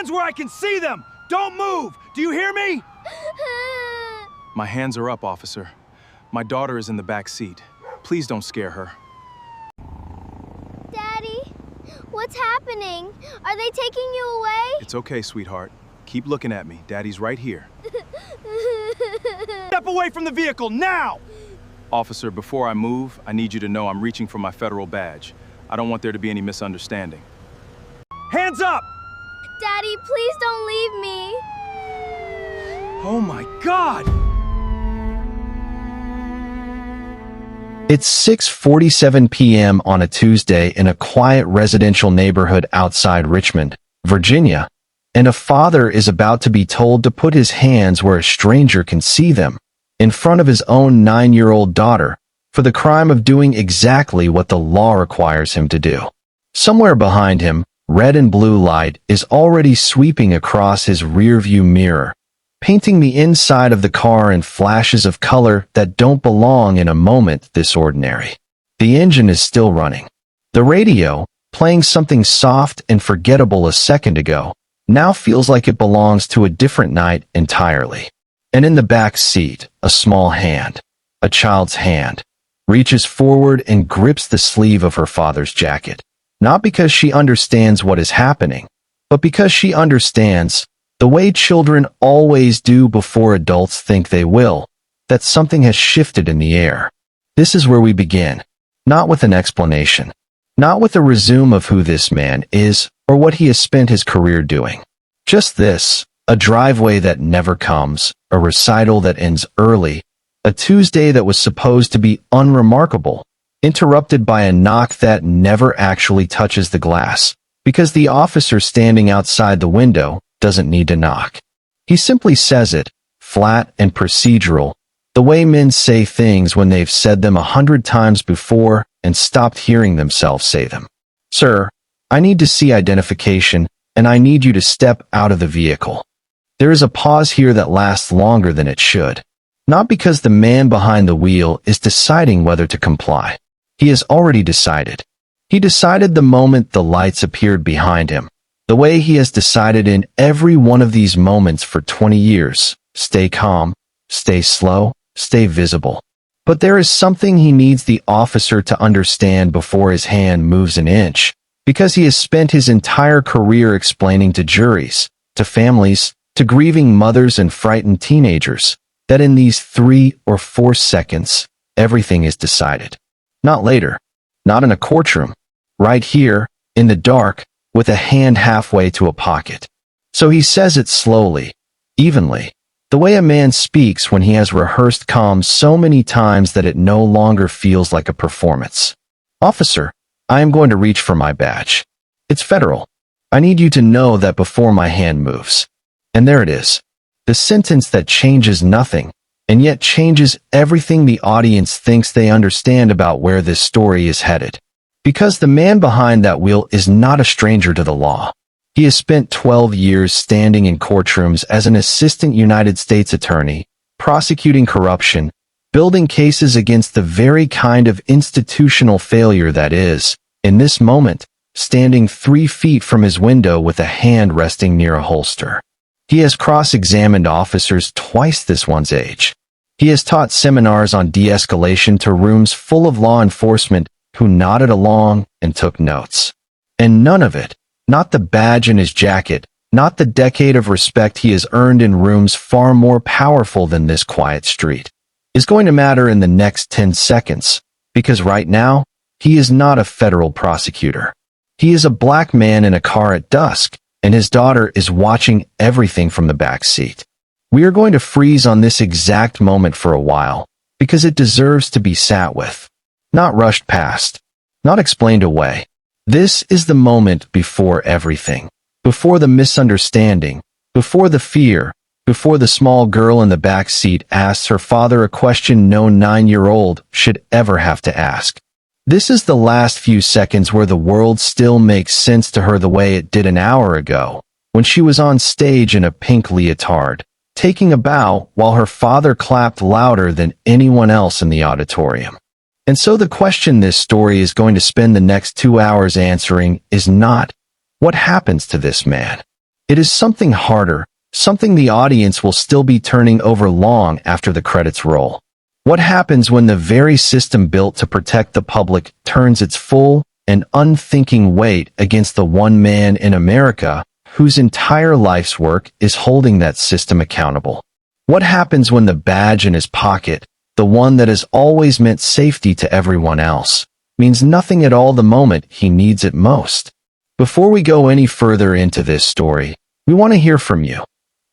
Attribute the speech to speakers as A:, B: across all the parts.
A: hands where I can see them! Don't move! Do you hear me?
B: My hands are up, officer. My daughter is in the back seat. Please don't scare her.
C: Daddy, what's happening? Are they taking you away?
B: It's okay, sweetheart. Keep looking at me. Daddy's right here.
A: Step away from the vehicle, now!
B: Officer, before I move, I need you to know I'm reaching for my federal badge. I don't want there to be any misunderstanding.
A: Hands up!
C: Daddy, please don't leave me.
A: Oh my God!
D: It's 6:47 p.m. on a Tuesday in a quiet residential neighborhood outside Richmond, Virginia, and a father is about to be told to put his hands where a stranger can see them, in front of his own 9-year-old daughter, for the crime of doing exactly what the law requires him to do. Somewhere behind him, red and blue light is already sweeping across his rearview mirror, painting the inside of the car in flashes of color that don't belong in a moment this ordinary. The engine is still running. The radio, playing something soft and forgettable a second ago, now feels like it belongs to a different night entirely. And in the back seat, a small hand, a child's hand, reaches forward and grips the sleeve of her father's jacket, not because she understands what is happening, but because she understands, the way children always do before adults think they will, that something has shifted in the air. This is where we begin, not with an explanation, not with a resume of who this man is or what he has spent his career doing. Just this, a driveway that never comes, a recital that ends early, a Tuesday that was supposed to be unremarkable, interrupted by a knock that never actually touches the glass, because the officer standing outside the window doesn't need to knock. He simply says it, flat and procedural, the way men say things when they've said them 100 times before and stopped hearing themselves say them. Sir, I need to see identification, and I need you to step out of the vehicle. There is a pause here that lasts longer than it should. Not because the man behind the wheel is deciding whether to comply. He has already decided. He decided the moment the lights appeared behind him. The way he has decided in every one of these moments for 20 years. Stay calm, stay slow, stay visible. But there is something he needs the officer to understand before his hand moves an inch, because he has spent his entire career explaining to juries, to families, to grieving mothers and frightened teenagers, that in these 3 or 4 seconds, everything is decided. Not later, not in a courtroom, right here, in the dark, with a hand halfway to a pocket. So he says it slowly, evenly, the way a man speaks when he has rehearsed calm so many times that it no longer feels like a performance. Officer, I am going to reach for my badge. It's federal. I need you to know that before my hand moves. And there it is. The sentence that changes nothing, and yet changes everything the audience thinks they understand about where this story is headed. Because the man behind that wheel is not a stranger to the law. He has spent 12 years standing in courtrooms as an assistant United States attorney, prosecuting corruption, building cases against the very kind of institutional failure that is, in this moment, standing 3 feet from his window with a hand resting near a holster. He has cross-examined officers twice this one's age. He has taught seminars on de-escalation to rooms full of law enforcement who nodded along and took notes. And none of it, not the badge in his jacket, not the decade of respect he has earned in rooms far more powerful than this quiet street, is going to matter in the next 10 seconds, because right now, he is not a federal prosecutor. He is a black man in a car at dusk, and his daughter is watching everything from the back seat. We are going to freeze on this exact moment for a while, because it deserves to be sat with. Not rushed past, not explained away. This is the moment before everything, before the misunderstanding, before the fear, before the small girl in the back seat asks her father a question no 9-year-old should ever have to ask. This is the last few seconds where the world still makes sense to her the way it did an hour ago, when she was on stage in a pink leotard, taking a bow while her father clapped louder than anyone else in the auditorium. And so the question this story is going to spend the next 2 hours answering is not, what happens to this man? It is something harder, something the audience will still be turning over long after the credits roll. What happens when the very system built to protect the public turns its full and unthinking weight against the one man in America whose entire life's work is holding that system accountable? What happens when the badge in his pocket, the one that has always meant safety to everyone else, means nothing at all the moment he needs it most? Before we go any further into this story, we want to hear from you.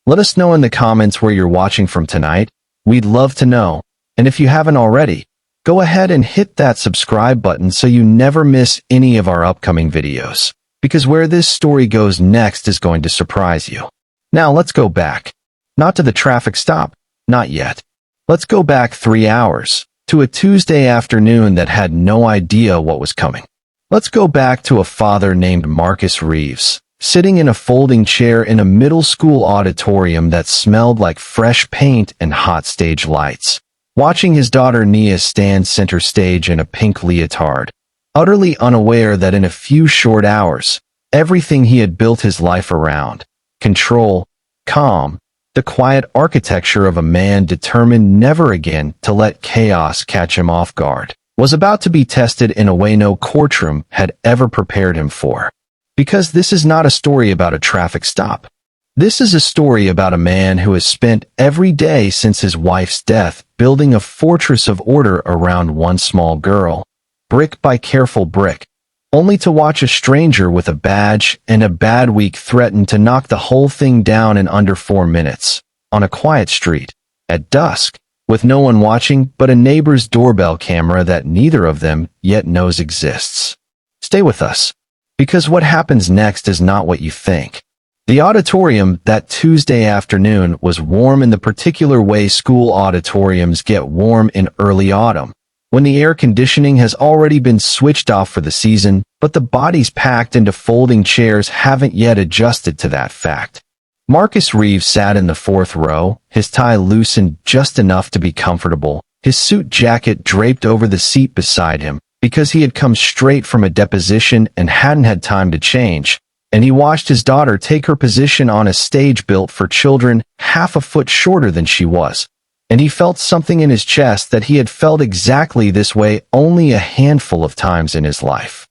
D: Let us know in the comments where you're watching from tonight. We'd love to know. And if you haven't already, go ahead and hit that subscribe button so you never miss any of our upcoming videos, because where this story goes next is going to surprise you. Now let's go back. Not to the traffic stop, not yet. Let's go back 3 hours, to a Tuesday afternoon that had no idea what was coming. Let's go back to a father named Marcus Reeves, sitting in a folding chair in a middle school auditorium that smelled like fresh paint and hot stage lights, watching his daughter Nia stand center stage in a pink leotard, utterly unaware that in a few short hours, everything he had built his life around, control, calm, the quiet architecture of a man determined never again to let chaos catch him off guard, was about to be tested in a way no courtroom had ever prepared him for. Because this is not a story about a traffic stop. This is a story about a man who has spent every day since his wife's death building a fortress of order around one small girl, brick by careful brick, only to watch a stranger with a badge and a bad week threaten to knock the whole thing down in under 4 minutes, on a quiet street, at dusk, with no one watching but a neighbor's doorbell camera that neither of them yet knows exists. Stay with us, because what happens next is not what you think. The auditorium that Tuesday afternoon was warm in the particular way school auditoriums get warm in early autumn, when the air conditioning has already been switched off for the season, but the bodies packed into folding chairs haven't yet adjusted to that fact. Marcus Reeves sat in the 4th row, his tie loosened just enough to be comfortable, his suit jacket draped over the seat beside him, because he had come straight from a deposition and hadn't had time to change, and he watched his daughter take her position on a stage built for children half a foot shorter than she was. And he felt something in his chest that he had felt exactly this way only a handful of times in his life.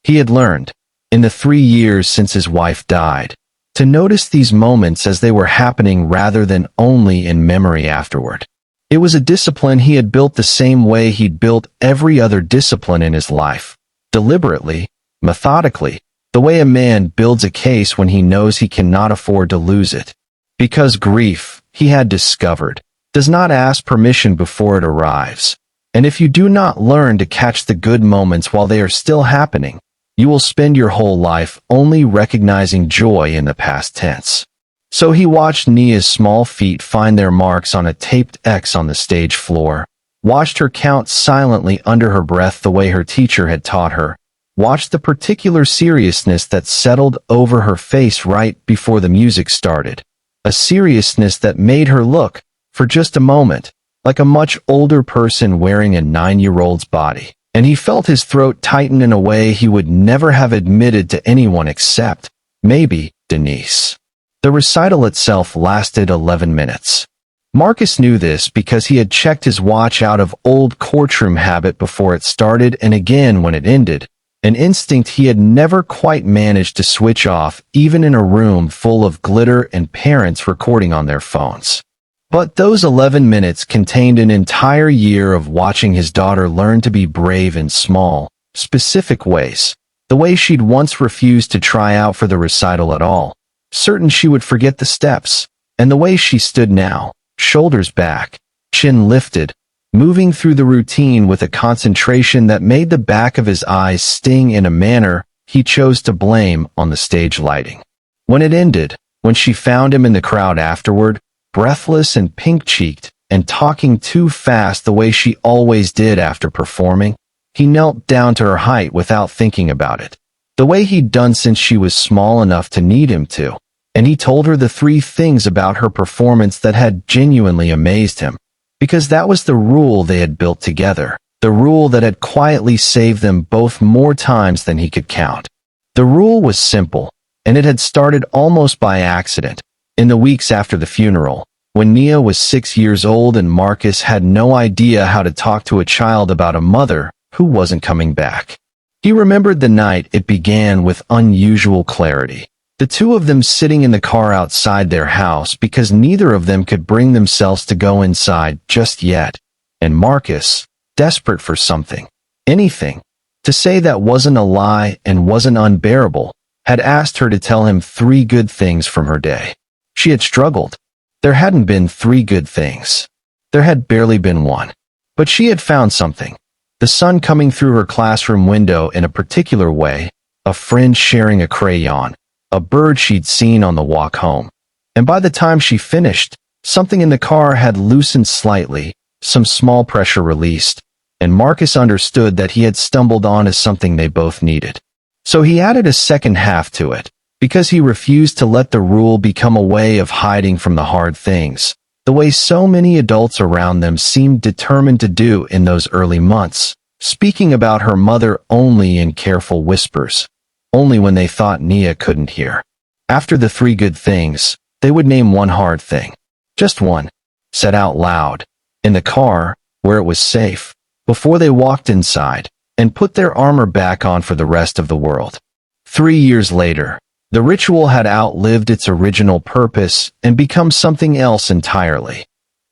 D: He had learned, in the 3 years since his wife died, to notice these moments as they were happening rather than only in memory afterward. It was a discipline he had built the same way he'd built every other discipline in his life, deliberately, methodically, the way a man builds a case when he knows he cannot afford to lose it. Because grief, he had discovered, does not ask permission before it arrives, and if you do not learn to catch the good moments while they are still happening, you will spend your whole life only recognizing joy in the past tense. So he watched Nia's small feet find their marks on a taped X on the stage floor, watched her count silently under her breath the way her teacher had taught her, watched the particular seriousness that settled over her face right before the music started, a seriousness that made her look, for just a moment, like a much older person wearing a 9-year-old's body, and he felt his throat tighten in a way he would never have admitted to anyone except, maybe, Denise. The recital itself lasted 11 minutes. Marcus knew this because he had checked his watch out of old courtroom habit before it started and again when it ended, an instinct he had never quite managed to switch off even in a room full of glitter and parents recording on their phones. But those 11 minutes contained an entire year of watching his daughter learn to be brave in small, specific ways, the way she'd once refused to try out for the recital at all, certain she would forget the steps, and the way she stood now, shoulders back, chin lifted, moving through the routine with a concentration that made the back of his eyes sting in a manner he chose to blame on the stage lighting. When it ended, when she found him in the crowd afterward, breathless and pink-cheeked, and talking too fast the way she always did after performing, he knelt down to her height without thinking about it, the way he'd done since she was small enough to need him to, and he told her the 3 things about her performance that had genuinely amazed him, because that was the rule they had built together, the rule that had quietly saved them both more times than he could count. The rule was simple, and it had started almost by accident, in the weeks after the funeral, when Nia was 6 years old and Marcus had no idea how to talk to a child about a mother who wasn't coming back. He remembered the night it began with unusual clarity. The two of them sitting in the car outside their house because neither of them could bring themselves to go inside just yet, and Marcus, desperate for something, anything, to say that wasn't a lie and wasn't unbearable, had asked her to tell him 3 good things from her day. She had struggled. There hadn't been 3 good things. There had barely been one. But she had found something. The sun coming through her classroom window in a particular way, a friend sharing a crayon, a bird she'd seen on the walk home. And by the time she finished, something in the car had loosened slightly, some small pressure released, and Marcus understood that he had stumbled onto something they both needed. So he added a second half to it, because he refused to let the rule become a way of hiding from the hard things, the way so many adults around them seemed determined to do in those early months, speaking about her mother only in careful whispers, only when they thought Nia couldn't hear. After the 3 good things, they would name one hard thing. Just one, said out loud, in the car, where it was safe, before they walked inside, and put their armor back on for the rest of the world. 3 years later, the ritual had outlived its original purpose and become something else entirely.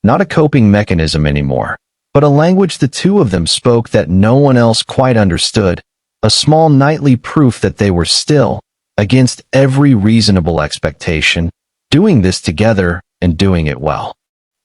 D: Not a coping mechanism anymore, but a language the two of them spoke that no one else quite understood, a small nightly proof that they were still, against every reasonable expectation, doing this together and doing it well.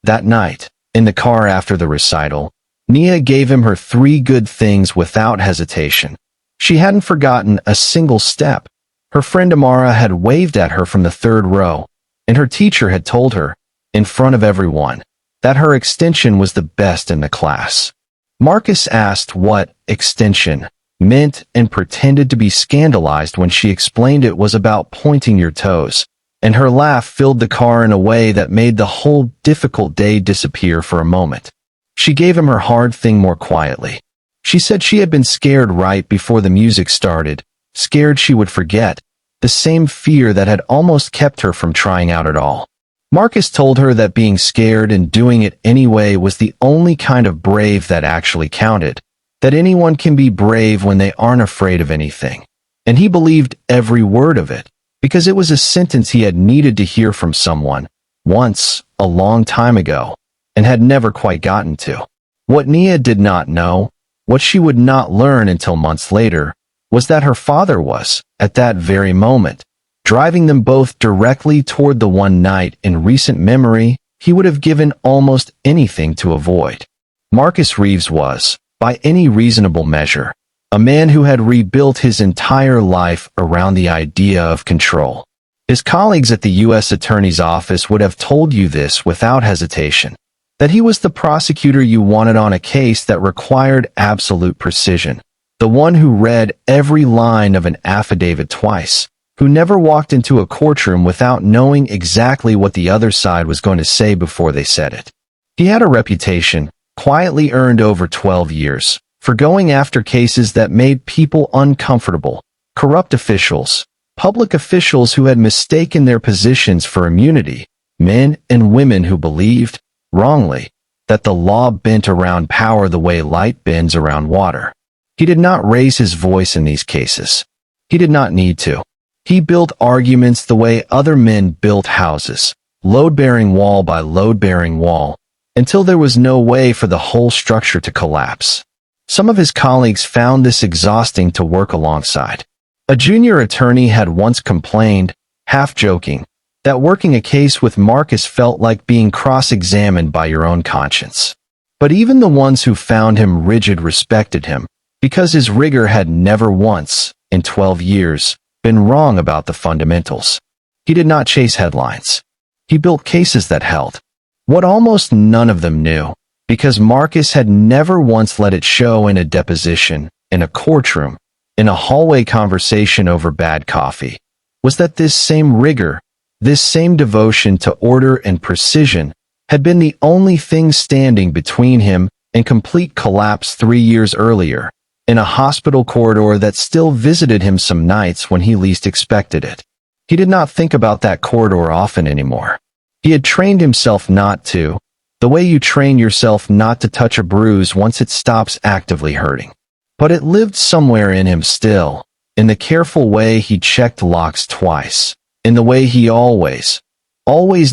D: That night, in the car after the recital, Nia gave him her 3 good things without hesitation. She hadn't forgotten a single step. Her friend Amara had waved at her from the 3rd row, and her teacher had told her, in front of everyone, that her extension was the best in the class. Marcus asked what extension meant and pretended to be scandalized when she explained it was about pointing your toes, and her laugh filled the car in a way that made the whole difficult day disappear for a moment. She gave him her hard thing more quietly. She said she had been scared right before the music started, scared she would forget, the same fear that had almost kept her from trying out at all. Marcus told her that being scared and doing it anyway was the only kind of brave that actually counted, that anyone can be brave when they aren't afraid of anything. And he believed every word of it, because it was a sentence he had needed to hear from someone, once, a long time ago, and had never quite gotten to. What Nia did not know, what she would not learn until months later, was that her father was, at that very moment, driving them both directly toward the one night in recent memory he would have given almost anything to avoid. Marcus Reeves was, by any reasonable measure, a man who had rebuilt his entire life around the idea of control. His colleagues at the U.S. Attorney's Office would have told you this without hesitation, that he was the prosecutor you wanted on a case that required absolute precision. The one who read every line of an affidavit twice, who never walked into a courtroom without knowing exactly what the other side was going to say before they said it. He had a reputation, quietly earned over 12 years, for going after cases that made people uncomfortable, corrupt officials, public officials who had mistaken their positions for immunity, men and women who believed, wrongly, that the law bent around power the way light bends around water. He did not raise his voice in these cases. He did not need to. He built arguments the way other men built houses, load-bearing wall by load-bearing wall, until there was no way for the whole structure to collapse. Some of his colleagues found this exhausting to work alongside. A junior attorney had once complained, half joking, that working a case with Marcus felt like being cross-examined by your own conscience. But even the ones who found him rigid respected him, because his rigor had never once, in 12 years, been wrong about the fundamentals. He did not chase headlines. He built cases that held. What almost none of them knew, because Marcus had never once let it show in a deposition, in a courtroom, in a hallway conversation over bad coffee, was that this same rigor, this same devotion to order and precision, had been the only thing standing between him and complete collapse 3 years earlier, in a hospital corridor that still visited him some nights when he least expected it. He did not think about that corridor often anymore. He had trained himself not to, the way you train yourself not to touch a bruise once it stops actively hurting. But it lived somewhere in him still, in the careful way he checked locks twice, in the way he always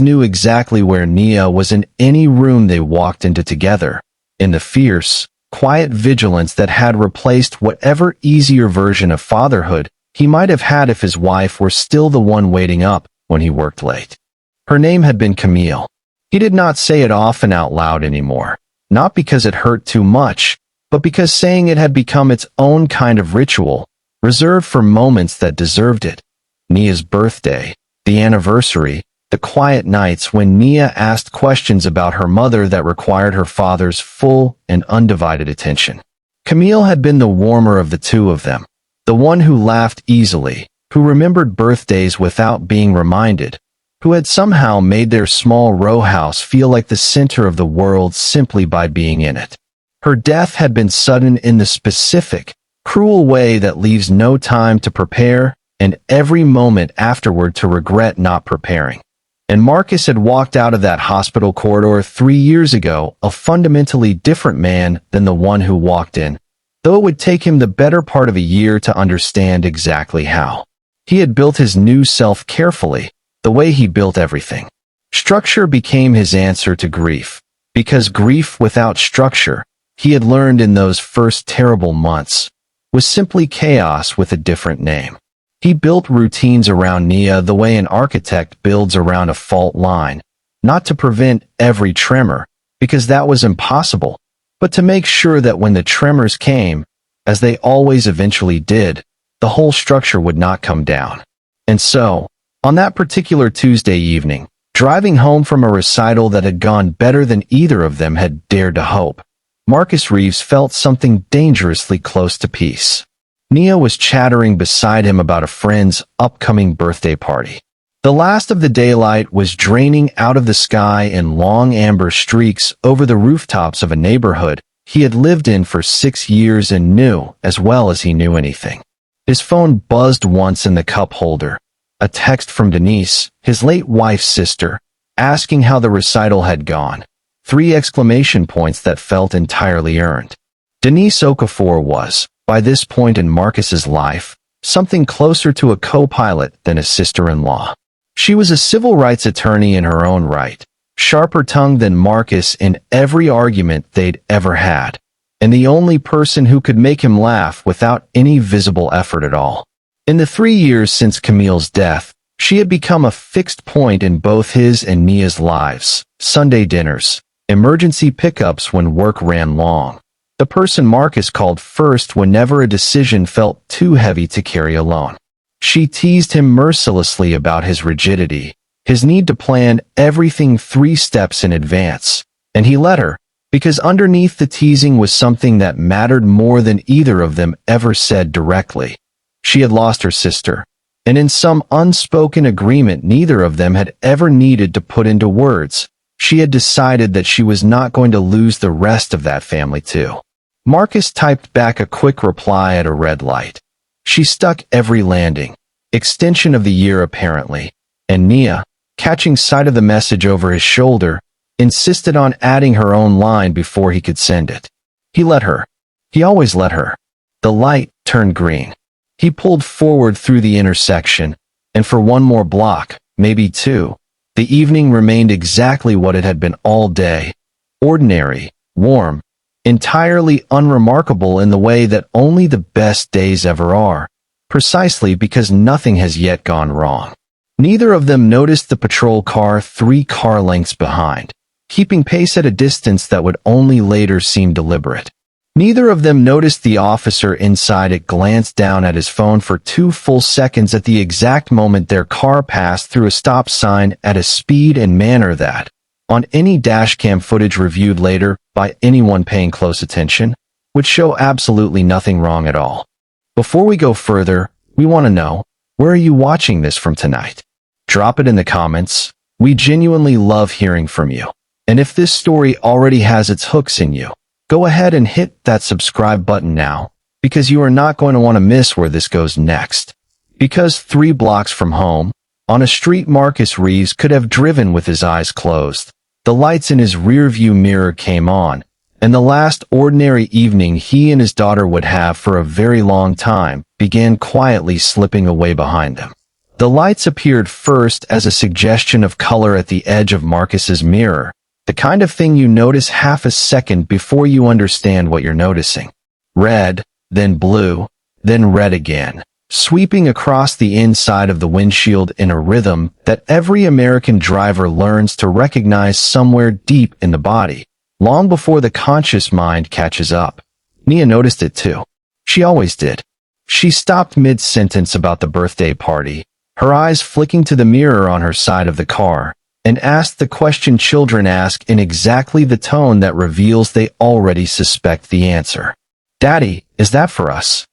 D: knew exactly where Nia was in any room they walked into together, in the fierce, quiet vigilance that had replaced whatever easier version of fatherhood he might have had if his wife were still the one waiting up when he worked late. Her name had been Camille. He did not say it often out loud anymore, not because it hurt too much, but because saying it had become its own kind of ritual, reserved for moments that deserved it. Nia's birthday, the anniversary, the quiet nights when Nia asked questions about her mother that required her father's full and undivided attention. Camille had been the warmer of the two of them, the one who laughed easily, who remembered birthdays without being reminded, who had somehow made their small row house feel like the center of the world simply by being in it. Her death had been sudden in the specific, cruel way that leaves no time to prepare and every moment afterward to regret not preparing. And Marcus had walked out of that hospital corridor 3 years ago a fundamentally different man than the one who walked in, though it would take him the better part of a year to understand exactly how. He had built his new self carefully, the way he built everything. Structure became his answer to grief, because grief without structure, he had learned in those first terrible months, was simply chaos with a different name. He built routines around Nia the way an architect builds around a fault line, not to prevent every tremor, because that was impossible, but to make sure that when the tremors came, as they always eventually did, the whole structure would not come down. And so, on that particular Tuesday evening, driving home from a recital that had gone better than either of them had dared to hope, Marcus Reeves felt something dangerously close to peace. Nia was chattering beside him about a friend's upcoming birthday party. The last of the daylight was draining out of the sky in long amber streaks over the rooftops of a neighborhood he had lived in for 6 years and knew as well as he knew anything. His phone buzzed once in the cup holder. A text from Denise, his late wife's sister, asking how the recital had gone. 3 exclamation points that felt entirely earned. Denise Okafor was, by this point in Marcus's life, something closer to a co-pilot than a sister-in-law. She was a civil rights attorney in her own right, sharper-tongued than Marcus in every argument they'd ever had, and the only person who could make him laugh without any visible effort at all. In the 3 years since Camille's death, she had become a fixed point in both his and Nia's lives. Sunday dinners, emergency pickups when work ran long. The person Marcus called first whenever a decision felt too heavy to carry alone. She teased him mercilessly about his rigidity, his need to plan everything 3 steps in advance, and he let her, because underneath the teasing was something that mattered more than either of them ever said directly. She had lost her sister, and in some unspoken agreement neither of them had ever needed to put into words, she had decided that she was not going to lose the rest of that family too. Marcus typed back a quick reply at a red light. She stuck every landing, extension of the year apparently, and Nia, catching sight of the message over his shoulder, insisted on adding her own line before he could send it. He let her. He always let her. The light turned green. He pulled forward through the intersection, and for 1 more block, maybe 2, the evening remained exactly what it had been all day. Ordinary, warm, entirely unremarkable in the way that only the best days ever are, precisely because nothing has yet gone wrong. Neither of them noticed the patrol car 3 car lengths behind, keeping pace at a distance that would only later seem deliberate. Neither of them noticed the officer inside it glance down at his phone for 2 full seconds at the exact moment their car passed through a stop sign at a speed and manner that, on any dashcam footage reviewed later by anyone paying close attention, would show absolutely nothing wrong at all. Before we go further, we want to know, where are you watching this from tonight? Drop it in the comments. We genuinely love hearing from you. And if this story already has its hooks in you, go ahead and hit that subscribe button now, because you are not going to want to miss where this goes next. Because 3 blocks from home, On a street Marcus Reeves could have driven with his eyes closed. The lights in his rearview mirror came on, and the last ordinary evening he and his daughter would have for a very long time began quietly slipping away behind them. The lights appeared first as a suggestion of color at the edge of Marcus's mirror, the kind of thing you notice half a second before you understand what you're noticing. Red, then blue, then red again, sweeping across the inside of the windshield in a rhythm that every American driver learns to recognize somewhere deep in the body, long before the conscious mind catches up. Nia noticed it too. She always did. She stopped mid-sentence about the birthday party, her eyes flicking to the mirror on her side of the car, and asked the question children ask in exactly the tone that reveals they already suspect the answer. "Daddy, is that for us?"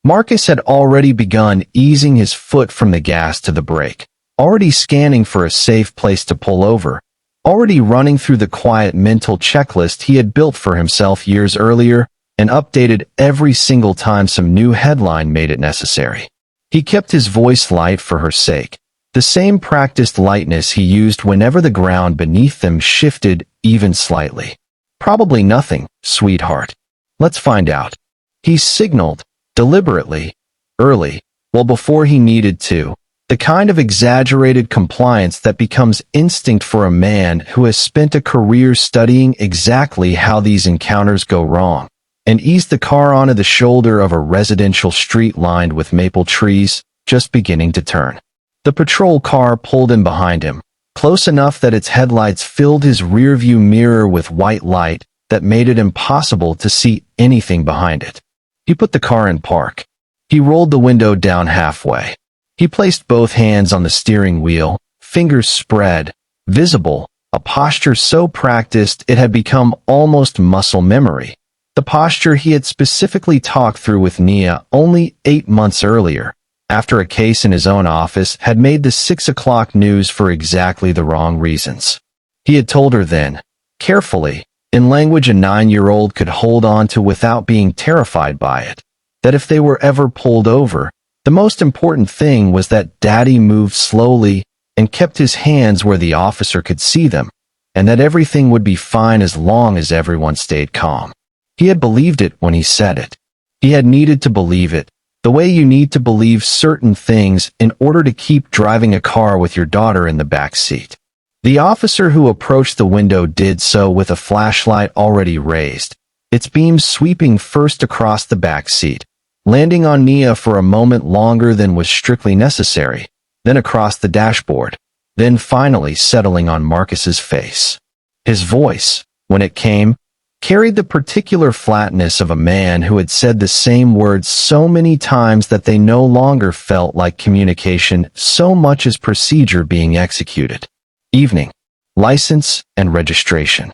D: Marcus had already begun easing his foot from the gas to the brake, already scanning for a safe place to pull over, already running through the quiet mental checklist he had built for himself years earlier and updated every single time some new headline made it necessary. He kept his voice light for her sake, the same practiced lightness he used whenever the ground beneath them shifted even slightly. "Probably nothing, sweetheart. Let's find out." He signaled, deliberately, early, well before he needed to, the kind of exaggerated compliance that becomes instinct for a man who has spent a career studying exactly how these encounters go wrong, and eased the car onto the shoulder of a residential street lined with maple trees, just beginning to turn. The patrol car pulled in behind him, close enough that its headlights filled his rearview mirror with white light that made it impossible to see anything behind it. He put the car in park. He rolled the window down halfway. He placed both hands on the steering wheel, fingers spread, visible, a posture so practiced it had become almost muscle memory. The posture he had specifically talked through with Nia only 8 months earlier, after a case in his own office had made the 6 o'clock news for exactly the wrong reasons. He had told her then, carefully, in language a 9-year-old could hold on to without being terrified by it, that if they were ever pulled over, the most important thing was that Daddy moved slowly and kept his hands where the officer could see them, and that everything would be fine as long as everyone stayed calm. He had believed it when he said it. He had needed to believe it, the way you need to believe certain things in order to keep driving a car with your daughter in the back seat. The officer who approached the window did so with a flashlight already raised, its beams sweeping first across the back seat, landing on Nia for a moment longer than was strictly necessary, then across the dashboard, then finally settling on Marcus's face. His voice, when it came, carried the particular flatness of a man who had said the same words so many times that they no longer felt like communication so much as procedure being executed. Evening. License and registration.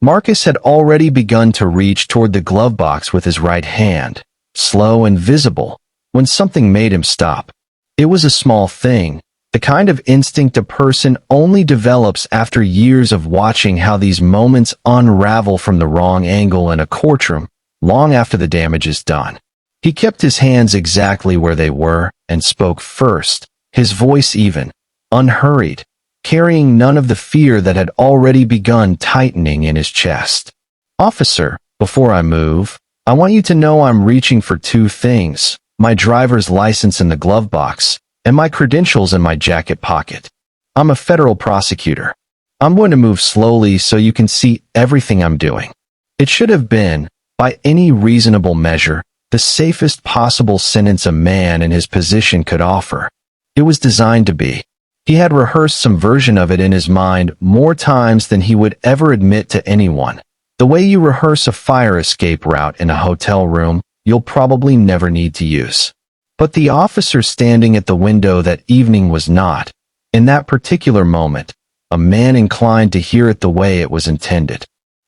D: Marcus had already begun to reach toward the glove box with his right hand, slow and visible, when something made him stop. It was a small thing, the kind of instinct a person only develops after years of watching how these moments unravel from the wrong angle in a courtroom, long after the damage is done. He kept his hands exactly where they were and spoke first, his voice even, unhurried, carrying none of the fear that had already begun tightening in his chest. "Officer, before I move, I want you to know I'm reaching for 2 things, my driver's license in the glove box, and my credentials in my jacket pocket. I'm a federal prosecutor. I'm going to move slowly so you can see everything I'm doing." It should have been, by any reasonable measure, the safest possible sentence a man in his position could offer. It was designed to be. He had rehearsed some version of it in his mind more times than he would ever admit to anyone. The way you rehearse a fire escape route in a hotel room, you'll probably never need to use. But the officer standing at the window that evening was not, in that particular moment, a man inclined to hear it the way it was intended.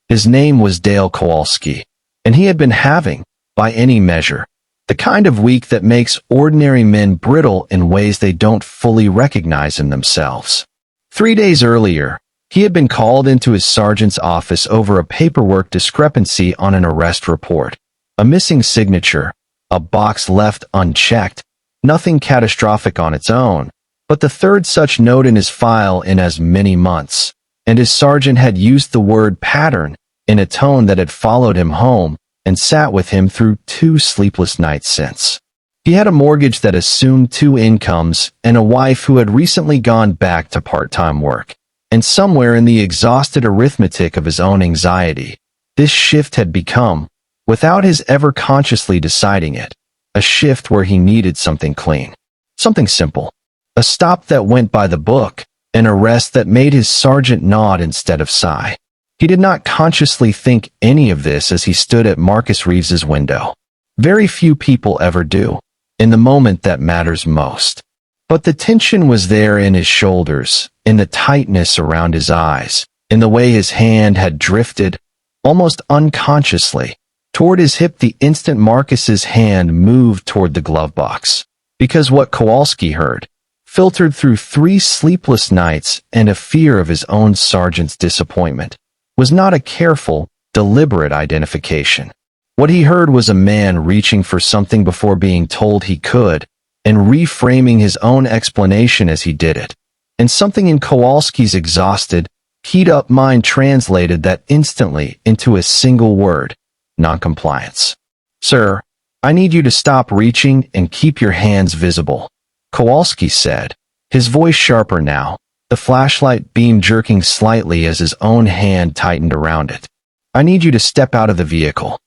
D: His name was Dale Kowalski, and he had been having, by any measure, the kind of week that makes ordinary men brittle in ways they don't fully recognize in themselves. 3 days earlier, he had been called into his sergeant's office over a paperwork discrepancy on an arrest report, a missing signature, a box left unchecked, nothing catastrophic on its own, but the third such note in his file in as many months, and his sergeant had used the word pattern in a tone that had followed him home and sat with him through 2 sleepless nights since. He had a mortgage that assumed 2 incomes and a wife who had recently gone back to part-time work. And somewhere in the exhausted arithmetic of his own anxiety, this shift had become, without his ever consciously deciding it, a shift where he needed something clean. Something simple. A stop that went by the book, an arrest that made his sergeant nod instead of sigh. He did not consciously think any of this as he stood at Marcus Reeves's window. Very few people ever do, in the moment that matters most. But the tension was there in his shoulders, in the tightness around his eyes, in the way his hand had drifted, almost unconsciously, toward his hip the instant Marcus's hand moved toward the glove box. Because what Kowalski heard, filtered through 3 sleepless nights and a fear of his own sergeant's disappointment, was not a careful, deliberate identification. What he heard was a man reaching for something before being told he could, and reframing his own explanation as he did it. And something in Kowalski's exhausted, keyed-up mind translated that instantly into a single word: noncompliance. "Sir, I need you to stop reaching and keep your hands visible," Kowalski said, his voice sharper now, the flashlight beam jerking slightly as his own hand tightened around it. "I need you to step out of the vehicle."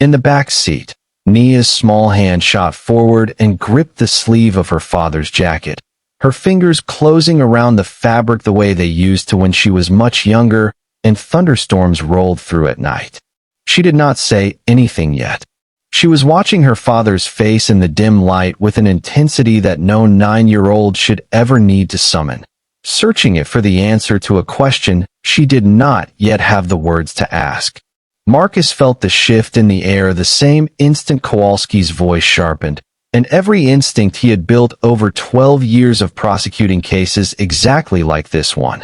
D: In the back seat, Nia's small hand shot forward and gripped the sleeve of her father's jacket, her fingers closing around the fabric the way they used to when she was much younger and thunderstorms rolled through at night. She did not say anything yet. She was watching her father's face in the dim light with an intensity that no 9-year-old should ever need to summon, searching it for the answer to a question she did not yet have the words to ask. Marcus felt the shift in the air the same instant Kowalski's voice sharpened, and every instinct he had built over 12 years of prosecuting cases exactly like this one.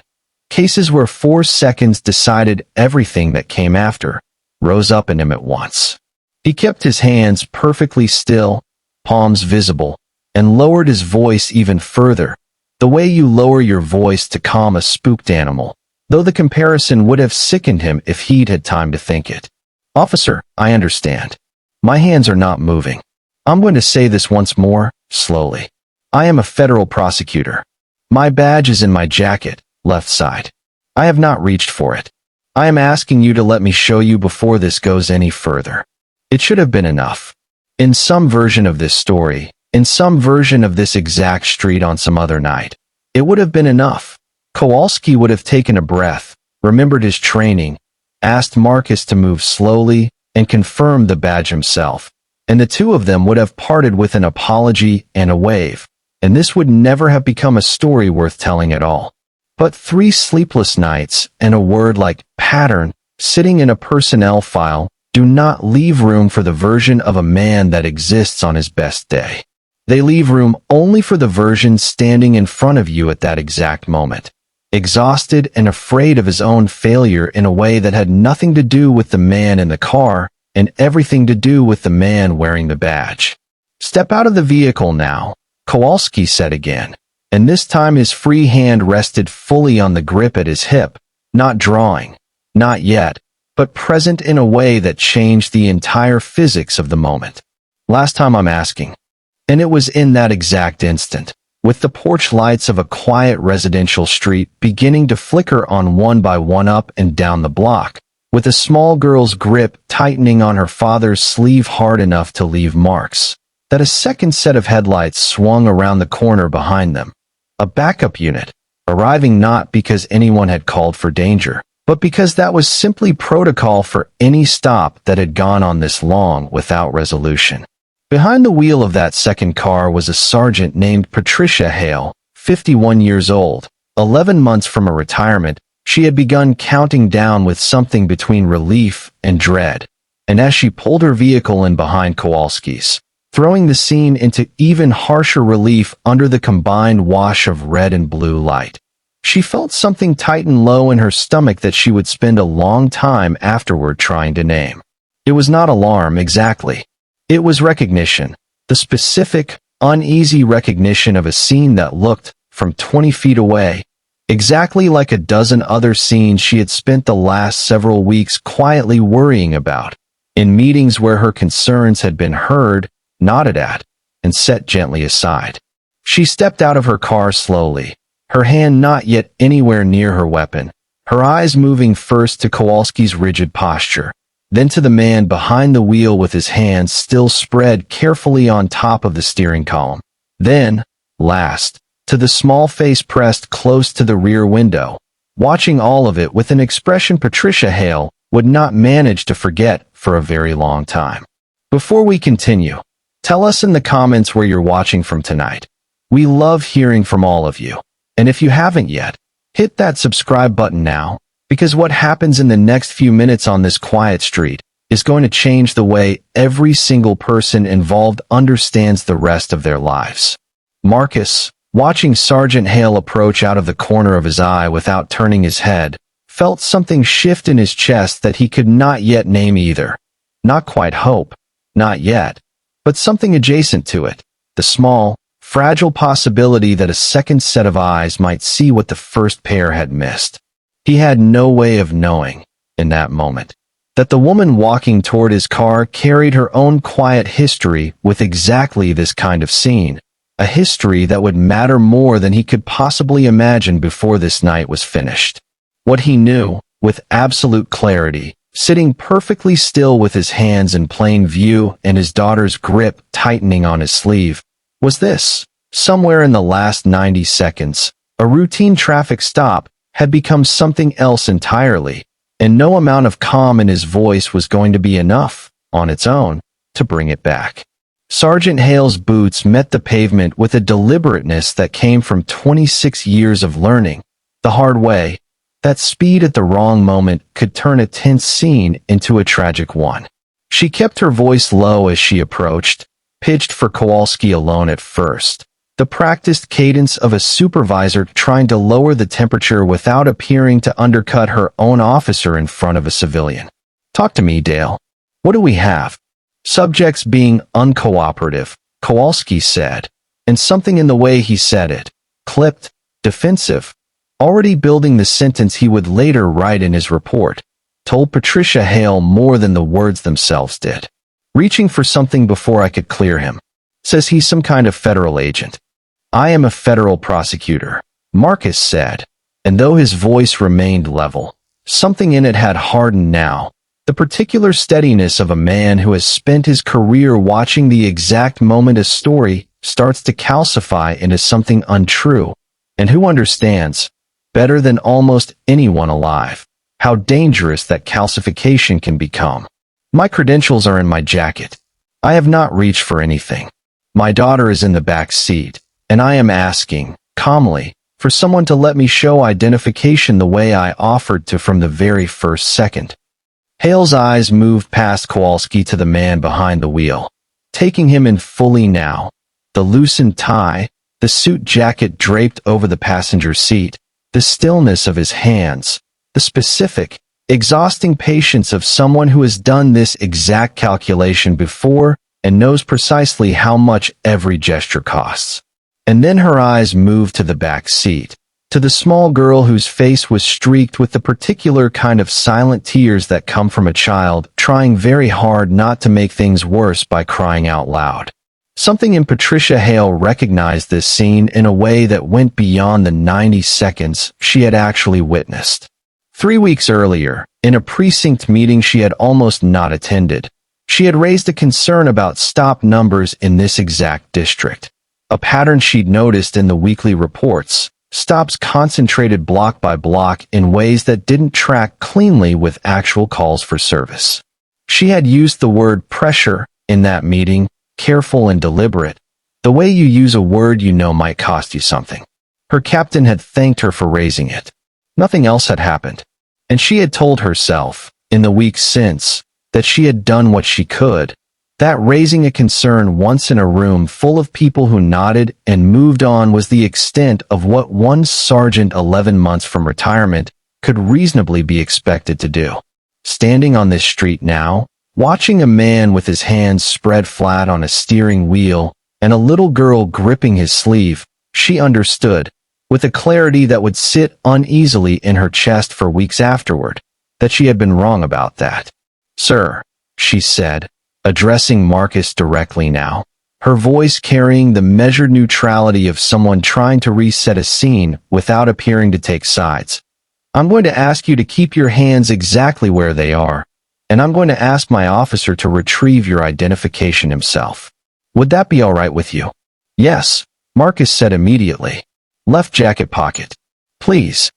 D: Cases where 4 seconds decided everything that came after, rose up in him at once. He kept his hands perfectly still, palms visible, and lowered his voice even further, the way you lower your voice to calm a spooked animal, though the comparison would have sickened him if he'd had time to think it. "Officer, I understand. My hands are not moving. I'm going to say this once more, slowly. I am a federal prosecutor. My badge is in my jacket, left side. I have not reached for it. I am asking you to let me show you before this goes any further. It should have been enough. In some version of this story, in some version of this exact street on some other night, it would have been enough. Kowalski would have taken a breath, remembered his training, asked Marcus to move slowly, and confirmed the badge himself, and the two of them would have parted with an apology and a wave, and this would never have become a story worth telling at all. But 3 sleepless nights and a word like pattern sitting in a personnel file do not leave room for the version of a man that exists on his best day. They leave room only for the version standing in front of you at that exact moment, exhausted and afraid of his own failure in a way that had nothing to do with the man in the car and everything to do with the man wearing the badge. "Step out of the vehicle now," Kowalski said again, and this time his free hand rested fully on the grip at his hip, not drawing, not yet, but present in a way that changed the entire physics of the moment. "Last time I'm asking." And it was in that exact instant, with the porch lights of a quiet residential street beginning to flicker on one by one up and down the block, with a small girl's grip tightening on her father's sleeve hard enough to leave marks, that a second set of headlights swung around the corner behind them. A backup unit, arriving not because anyone had called for danger, but because that was simply protocol for any stop that had gone on this long without resolution. Behind the wheel of that second car was a sergeant named Patricia Hale, 51 years old. 11 months from a retirement, she had begun counting down with something between relief and dread, and as she pulled her vehicle in behind Kowalski's, throwing the scene into even harsher relief under the combined wash of red and blue light, she felt something tighten low in her stomach that she would spend a long time afterward trying to name. It was not alarm exactly. It was recognition, the specific, uneasy recognition of a scene that looked, from 20 feet away, exactly like a dozen other scenes she had spent the last several weeks quietly worrying about, in meetings where her concerns had been heard, nodded at, and set gently aside. She stepped out of her car slowly, her hand not yet anywhere near her weapon, her eyes moving first to Kowalski's rigid posture, then to the man behind the wheel with his hands still spread carefully on top of the steering column. Then, last, to the small face pressed close to the rear window, watching all of it with an expression Patricia Hale would not manage to forget for a very long time. Before we continue, tell us in the comments where you're watching from tonight. We love hearing from all of you. And if you haven't yet, hit that subscribe button now, because what happens in the next few minutes on this quiet street is going to change the way every single person involved understands the rest of their lives. Marcus, watching Sergeant Hale approach out of the corner of his eye without turning his head, felt something shift in his chest that he could not yet name either. Not quite hope, not yet, but something adjacent to it, the small, fragile possibility that a second set of eyes might see what the first pair had missed. He had no way of knowing, in that moment, that the woman walking toward his car carried her own quiet history with exactly this kind of scene, a history that would matter more than he could possibly imagine before this night was finished. What he knew, with absolute clarity, sitting perfectly still with his hands in plain view and his daughter's grip tightening on his sleeve, was this: somewhere in the last 90 seconds, a routine traffic stop had become something else entirely, and no amount of calm in his voice was going to be enough, on its own, to bring it back. Sergeant Hale's boots met the pavement with a deliberateness that came from 26 years of learning, the hard way, that speed at the wrong moment could turn a tense scene into a tragic one. She kept her voice low as she approached, pitched for Kowalski alone at first, the practiced cadence of a supervisor trying to lower the temperature without appearing to undercut her own officer in front of a civilian. "Talk to me, Dale. What do we have?" Subjects being uncooperative, Kowalski said, and something in the way he said it, clipped, defensive, already building the sentence he would later write in his report, told Patricia Hale more than the words themselves did. "Reaching for something before I could clear him. Says he's some kind of federal agent." "I am a federal prosecutor," Marcus said, and though his voice remained level, something in it had hardened now, the particular steadiness of a man who has spent his career watching the exact moment a story starts to calcify into something untrue, and who understands, better than almost anyone alive, how dangerous that calcification can become. "My credentials are in my jacket. I have not reached for anything. My daughter is in the back seat, and I am asking, calmly, for someone to let me show identification the way I offered to from the very first second." Hale's eyes moved past Kowalski to the man behind the wheel, taking him in fully now. The loosened tie, the suit jacket draped over the passenger seat, the stillness of his hands, the specific, exhausting patience of someone who has done this exact calculation before and knows precisely how much every gesture costs. And then her eyes moved to the back seat, to the small girl whose face was streaked with the particular kind of silent tears that come from a child trying very hard not to make things worse by crying out loud. Something in Patricia Hale recognized this scene in a way that went beyond the 90 seconds she had actually witnessed. 3 weeks earlier, in a precinct meeting she had almost not attended, she had raised a concern about stop numbers in this exact district, a pattern she'd noticed in the weekly reports, stops concentrated block by block in ways that didn't track cleanly with actual calls for service. She had used the word pressure in that meeting, careful and deliberate, the way you use a word you know might cost you something. Her captain had thanked her for raising it. Nothing else had happened, and she had told herself, in the weeks since, that she had done what she could, that raising a concern once in a room full of people who nodded and moved on was the extent of what one sergeant 11 months from retirement could reasonably be expected to do. Standing on this street now, watching a man with his hands spread flat on a steering wheel and a little girl gripping his sleeve, she understood, with a clarity that would sit uneasily in her chest for weeks afterward, that she had been wrong about that. "Sir," she said, addressing Marcus directly now, her voice carrying the measured neutrality of someone trying to reset a scene without appearing to take sides. "I'm going to ask you to keep your hands exactly where they are, and I'm going to ask my officer to retrieve your identification himself. Would that be all right with you?" "Yes," Marcus said immediately. "Left jacket pocket. Please."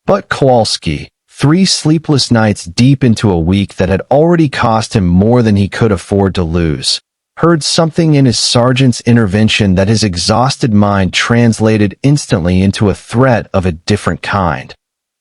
D: But Kowalski, 3 sleepless nights deep into a week that had already cost him more than he could afford to lose, heard something in his sergeant's intervention that his exhausted mind translated instantly into a threat of a different kind.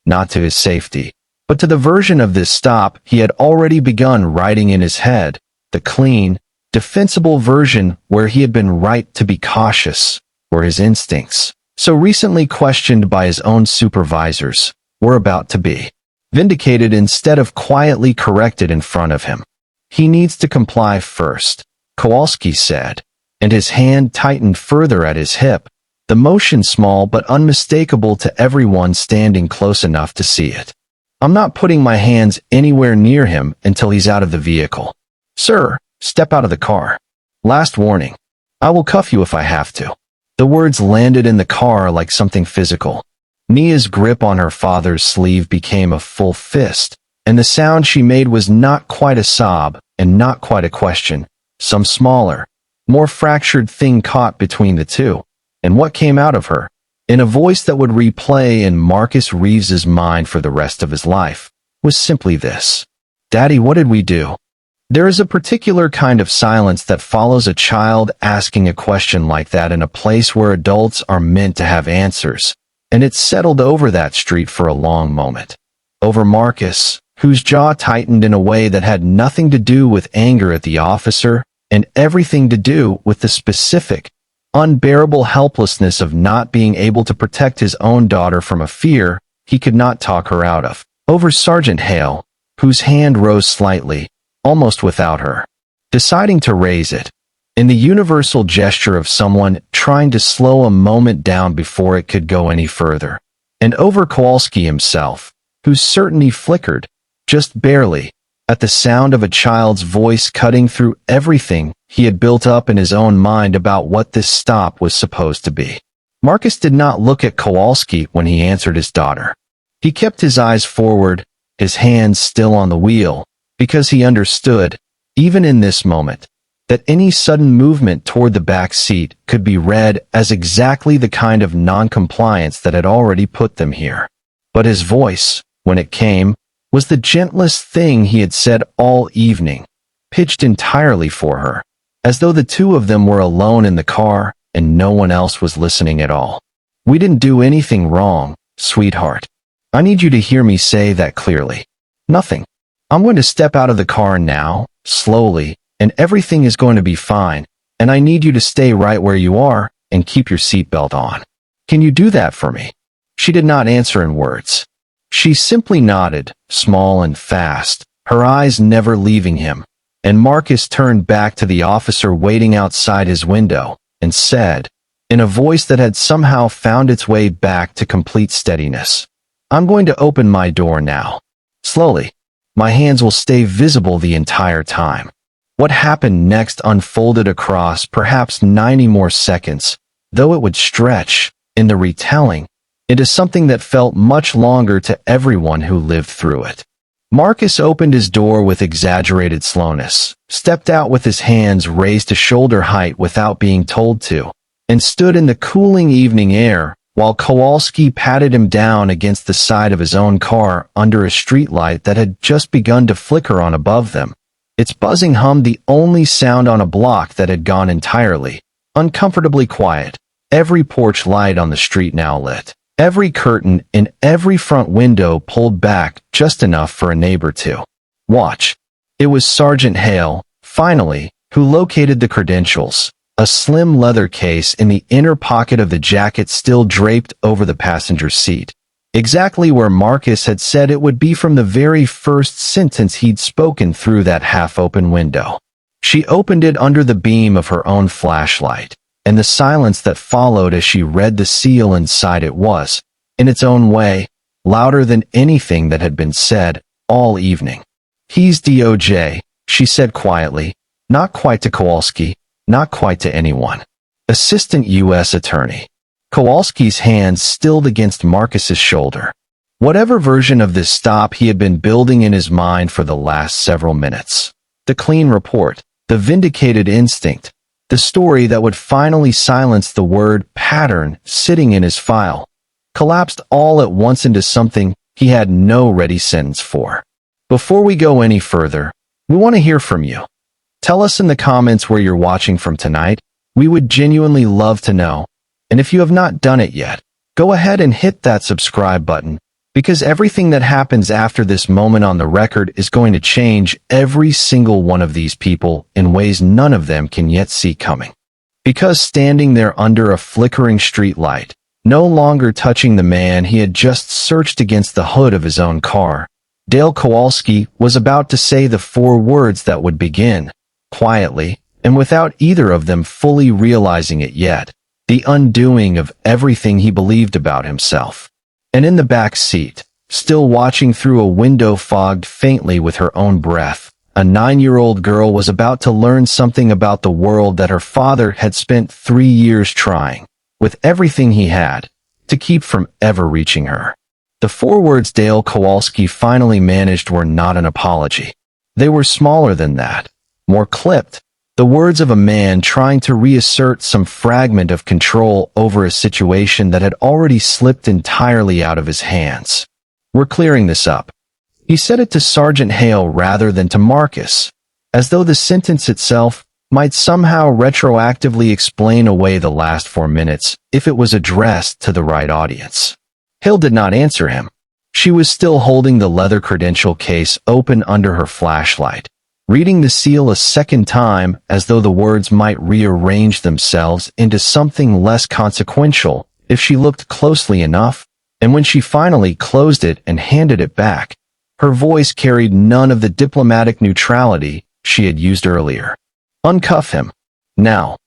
D: Not to his safety, but to the version of this stop he had already begun writing in his head, the clean, defensible version where he had been right to be cautious, where his instincts, so recently questioned by his own supervisors, were about to be vindicated instead of quietly corrected in front of him. "He needs to comply first," Kowalski said, and his hand tightened further at his hip, the motion small but unmistakable to everyone standing close enough to see it. "I'm not putting my hands anywhere near him until he's out of the vehicle. Sir, step out of the car. Last warning. I will cuff you if I have to." The words landed in the car like something physical. Nia's grip on her father's sleeve became a full fist, and the sound she made was not quite a sob and not quite a question. Some smaller, more fractured thing caught between the two. And what came out of her, in a voice that would replay in Marcus Reeves's mind for the rest of his life, was simply this: "Daddy, what did we do?" There is a particular kind of silence that follows a child asking a question like that in a place where adults are meant to have answers, and it settled over that street for a long moment. Over Marcus, whose jaw tightened in a way that had nothing to do with anger at the officer and everything to do with the specific, unbearable helplessness of not being able to protect his own daughter from a fear he could not talk her out of. Over Sergeant Hale, whose hand rose slightly, almost without her deciding to raise it, in the universal gesture of someone trying to slow a moment down before it could go any further. And over Kowalski himself, whose certainty flickered, just barely, at the sound of a child's voice cutting through everything he had built up in his own mind about what this stop was supposed to be. Marcus did not look at Kowalski when he answered his daughter. He kept his eyes forward, his hands still on the wheel, because he understood, even in this moment, that any sudden movement toward the back seat could be read as exactly the kind of non-compliance that had already put them here. But his voice, when it came, was the gentlest thing he had said all evening, pitched entirely for her, as though the two of them were alone in the car and no one else was listening at all. "We didn't do anything wrong, sweetheart. I need you to hear me say that clearly. Nothing. I'm going to step out of the car now, slowly, and everything is going to be fine, and I need you to stay right where you are and keep your seatbelt on. Can you do that for me?" She did not answer in words. She simply nodded, small and fast, her eyes never leaving him, and Marcus turned back to the officer waiting outside his window, and said, in a voice that had somehow found its way back to complete steadiness, "I'm going to open my door now. Slowly. My hands will stay visible the entire time." What happened next unfolded across perhaps 90 more seconds, though it would stretch, in the retelling, into something that felt much longer to everyone who lived through it. Marcus opened his door with exaggerated slowness, stepped out with his hands raised to shoulder height without being told to, and stood in the cooling evening air while Kowalski patted him down against the side of his own car under a streetlight that had just begun to flicker on above them, its buzzing hum the only sound on a block that had gone entirely, uncomfortably quiet, every porch light on the street now lit. Every curtain in every front window pulled back just enough for a neighbor to watch. It was Sergeant Hale, finally, who located the credentials, a slim leather case in the inner pocket of the jacket still draped over the passenger seat, exactly where Marcus had said it would be from the very first sentence he'd spoken through that half-open window. She opened it under the beam of her own flashlight, and the silence that followed as she read the seal inside it was, in its own way, louder than anything that had been said all evening. "He's DOJ," she said quietly, not quite to Kowalski, not quite to anyone. "Assistant U.S. Attorney." Kowalski's hand stilled against Marcus's shoulder. Whatever version of this stop he had been building in his mind for the last several minutes. The clean report, the vindicated instinct, the story that would finally silence the word pattern sitting in his file, collapsed all at once into something he had no ready sentence for. Before we go any further, we want to hear from you. Tell us in the comments where you're watching from tonight. We would genuinely love to know. And if you have not done it yet, go ahead and hit that subscribe button, because everything that happens after this moment on the record is going to change every single one of these people in ways none of them can yet see coming. Because standing there under a flickering street light, no longer touching the man he had just searched against the hood of his own car, Dale Kowalski was about to say the 4 words that would begin, quietly, and without either of them fully realizing it yet, the undoing of everything he believed about himself. And in the back seat, still watching through a window fogged faintly with her own breath, a 9-year-old girl was about to learn something about the world that her father had spent 3 years trying, with everything he had, to keep from ever reaching her. The 4 words Dale Kowalski finally managed were not an apology. They were smaller than that, more clipped, the words of a man trying to reassert some fragment of control over a situation that had already slipped entirely out of his hands. "We're clearing this up." He said it to Sergeant Hale rather than to Marcus, as though the sentence itself might somehow retroactively explain away the last 4 minutes if it was addressed to the right audience. Hale did not answer him. She was still holding the leather credential case open under her flashlight, reading the seal a second time as though the words might rearrange themselves into something less consequential if she looked closely enough, and when she finally closed it and handed it back, her voice carried none of the diplomatic neutrality she had used earlier. "Uncuff him. Now."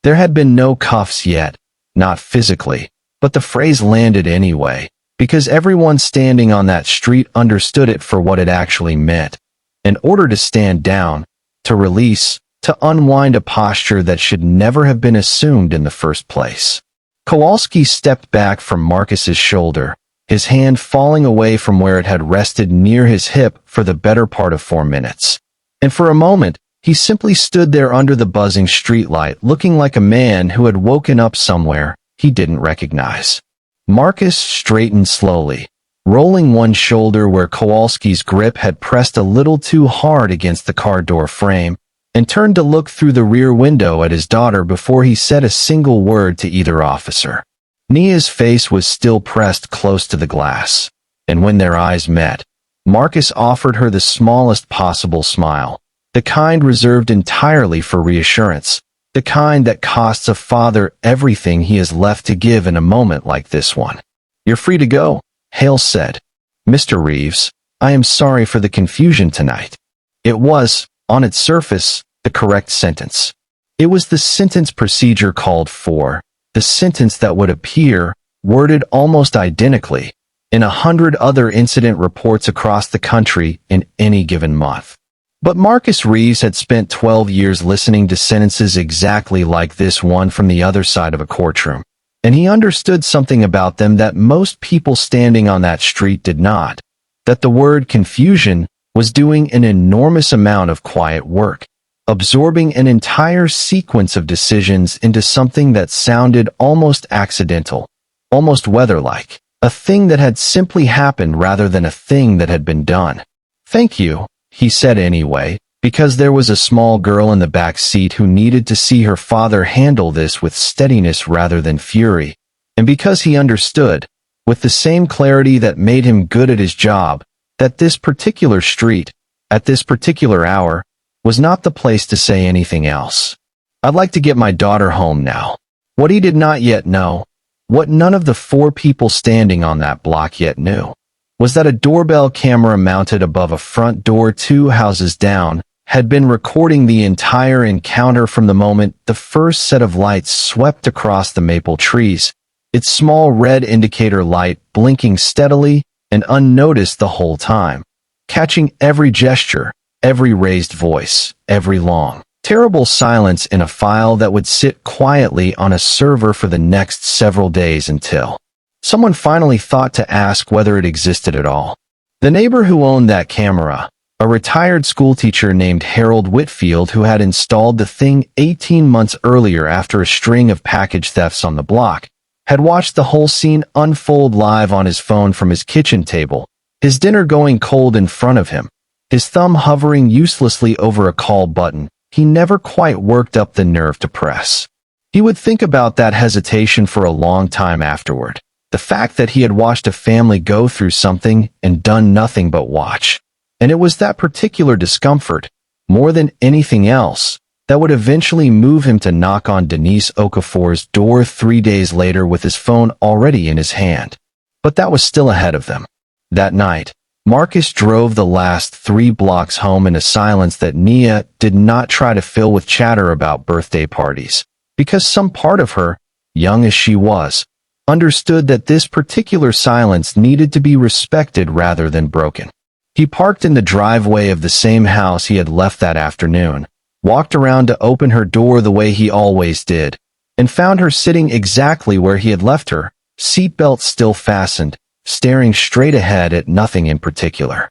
D: There had been no cuffs yet, not physically, but the phrase landed anyway, because everyone standing on that street understood it for what it actually meant. In order to stand down, to release, to unwind a posture that should never have been assumed in the first place. Kowalski stepped back from Marcus's shoulder, his hand falling away from where it had rested near his hip for the better part of 4 minutes. And for a moment, he simply stood there under the buzzing streetlight looking like a man who had woken up somewhere he didn't recognize. Marcus straightened slowly, rolling one shoulder where Kowalski's grip had pressed a little too hard against the car door frame, and turned to look through the rear window at his daughter before he said a single word to either officer. Nia's face was still pressed close to the glass, and when their eyes met, Marcus offered her the smallest possible smile, the kind reserved entirely for reassurance, the kind that costs a father everything he has left to give in a moment like this one. "You're free to go," Hale said. "Mr. Reeves, I am sorry for the confusion tonight." It was, on its surface, the correct sentence. It was the sentence procedure called for, the sentence that would appear, worded almost identically, in 100 other incident reports across the country in any given month. But Marcus Reeves had spent 12 years listening to sentences exactly like this one from the other side of a courtroom, and he understood something about them that most people standing on that street did not, that the word confusion was doing an enormous amount of quiet work, absorbing an entire sequence of decisions into something that sounded almost accidental, almost weather-like, a thing that had simply happened rather than a thing that had been done. "Thank you," he said anyway, because there was a small girl in the back seat who needed to see her father handle this with steadiness rather than fury, and because he understood, with the same clarity that made him good at his job, that this particular street, at this particular hour, was not the place to say anything else. "I'd like to get my daughter home now." What he did not yet know, what none of the 4 people standing on that block yet knew, was that a doorbell camera mounted above a front door 2 houses down had been recording the entire encounter from the moment the first set of lights swept across the maple trees, its small red indicator light blinking steadily and unnoticed the whole time, catching every gesture, every raised voice, every long, terrible silence in a file that would sit quietly on a server for the next several days until someone finally thought to ask whether it existed at all. The neighbor who owned that camera, a retired schoolteacher named Harold Whitfield, who had installed the thing 18 months earlier after a string of package thefts on the block, had watched the whole scene unfold live on his phone from his kitchen table, his dinner going cold in front of him, his thumb hovering uselessly over a call button he never quite worked up the nerve to press. He would think about that hesitation for a long time afterward, the fact that he had watched a family go through something and done nothing but watch. And it was that particular discomfort, more than anything else, that would eventually move him to knock on Denise Okafor's door 3 days later with his phone already in his hand. But that was still ahead of them. That night, Marcus drove the last 3 blocks home in a silence that Nia did not try to fill with chatter about birthday parties, because some part of her, young as she was, understood that this particular silence needed to be respected rather than broken. He parked in the driveway of the same house he had left that afternoon, walked around to open her door the way he always did, and found her sitting exactly where he had left her, seatbelt still fastened, staring straight ahead at nothing in particular.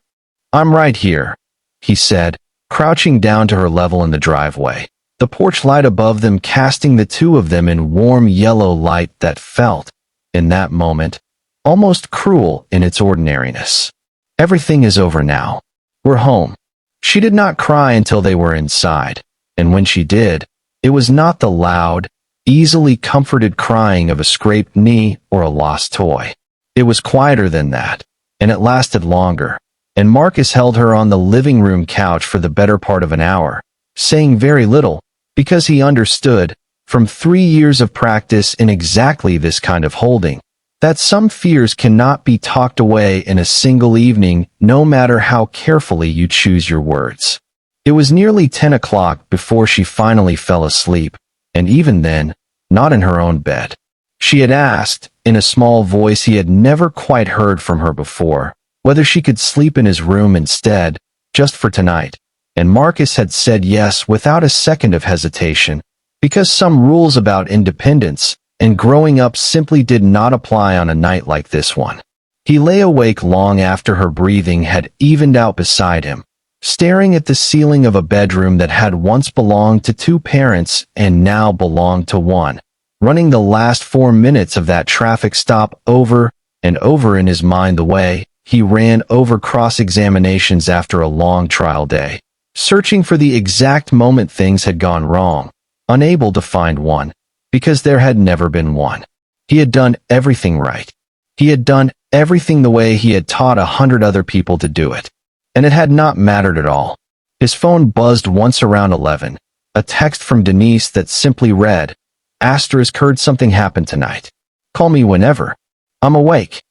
D: "I'm right here," he said, crouching down to her level in the driveway, the porch light above them casting the two of them in warm yellow light that felt, in that moment, almost cruel in its ordinariness. "Everything is over now. We're home." She did not cry until they were inside, and when she did, it was not the loud, easily comforted crying of a scraped knee or a lost toy. It was quieter than that, and it lasted longer, and Marcus held her on the living room couch for the better part of an hour, saying very little, because he understood, from 3 years of practice in exactly this kind of holding, that some fears cannot be talked away in a single evening, no matter how carefully you choose your words. It was nearly 10 o'clock before she finally fell asleep, and even then, not in her own bed. She had asked, in a small voice he had never quite heard from her before, whether she could sleep in his room instead, just for tonight, and Marcus had said yes without a second of hesitation, because some rules about independence and growing up simply did not apply on a night like this one. He lay awake long after her breathing had evened out beside him, staring at the ceiling of a bedroom that had once belonged to 2 parents and now belonged to one, running the last 4 minutes of that traffic stop over and over in his mind the way he ran over cross-examinations after a long trial day, searching for the exact moment things had gone wrong, unable to find one, because there had never been one. He had done everything right. He had done everything the way he had taught 100 other people to do it. And it had not mattered at all. His phone buzzed once around 11, a text from Denise that simply read, "Heard something happened tonight. Call me whenever. I'm awake."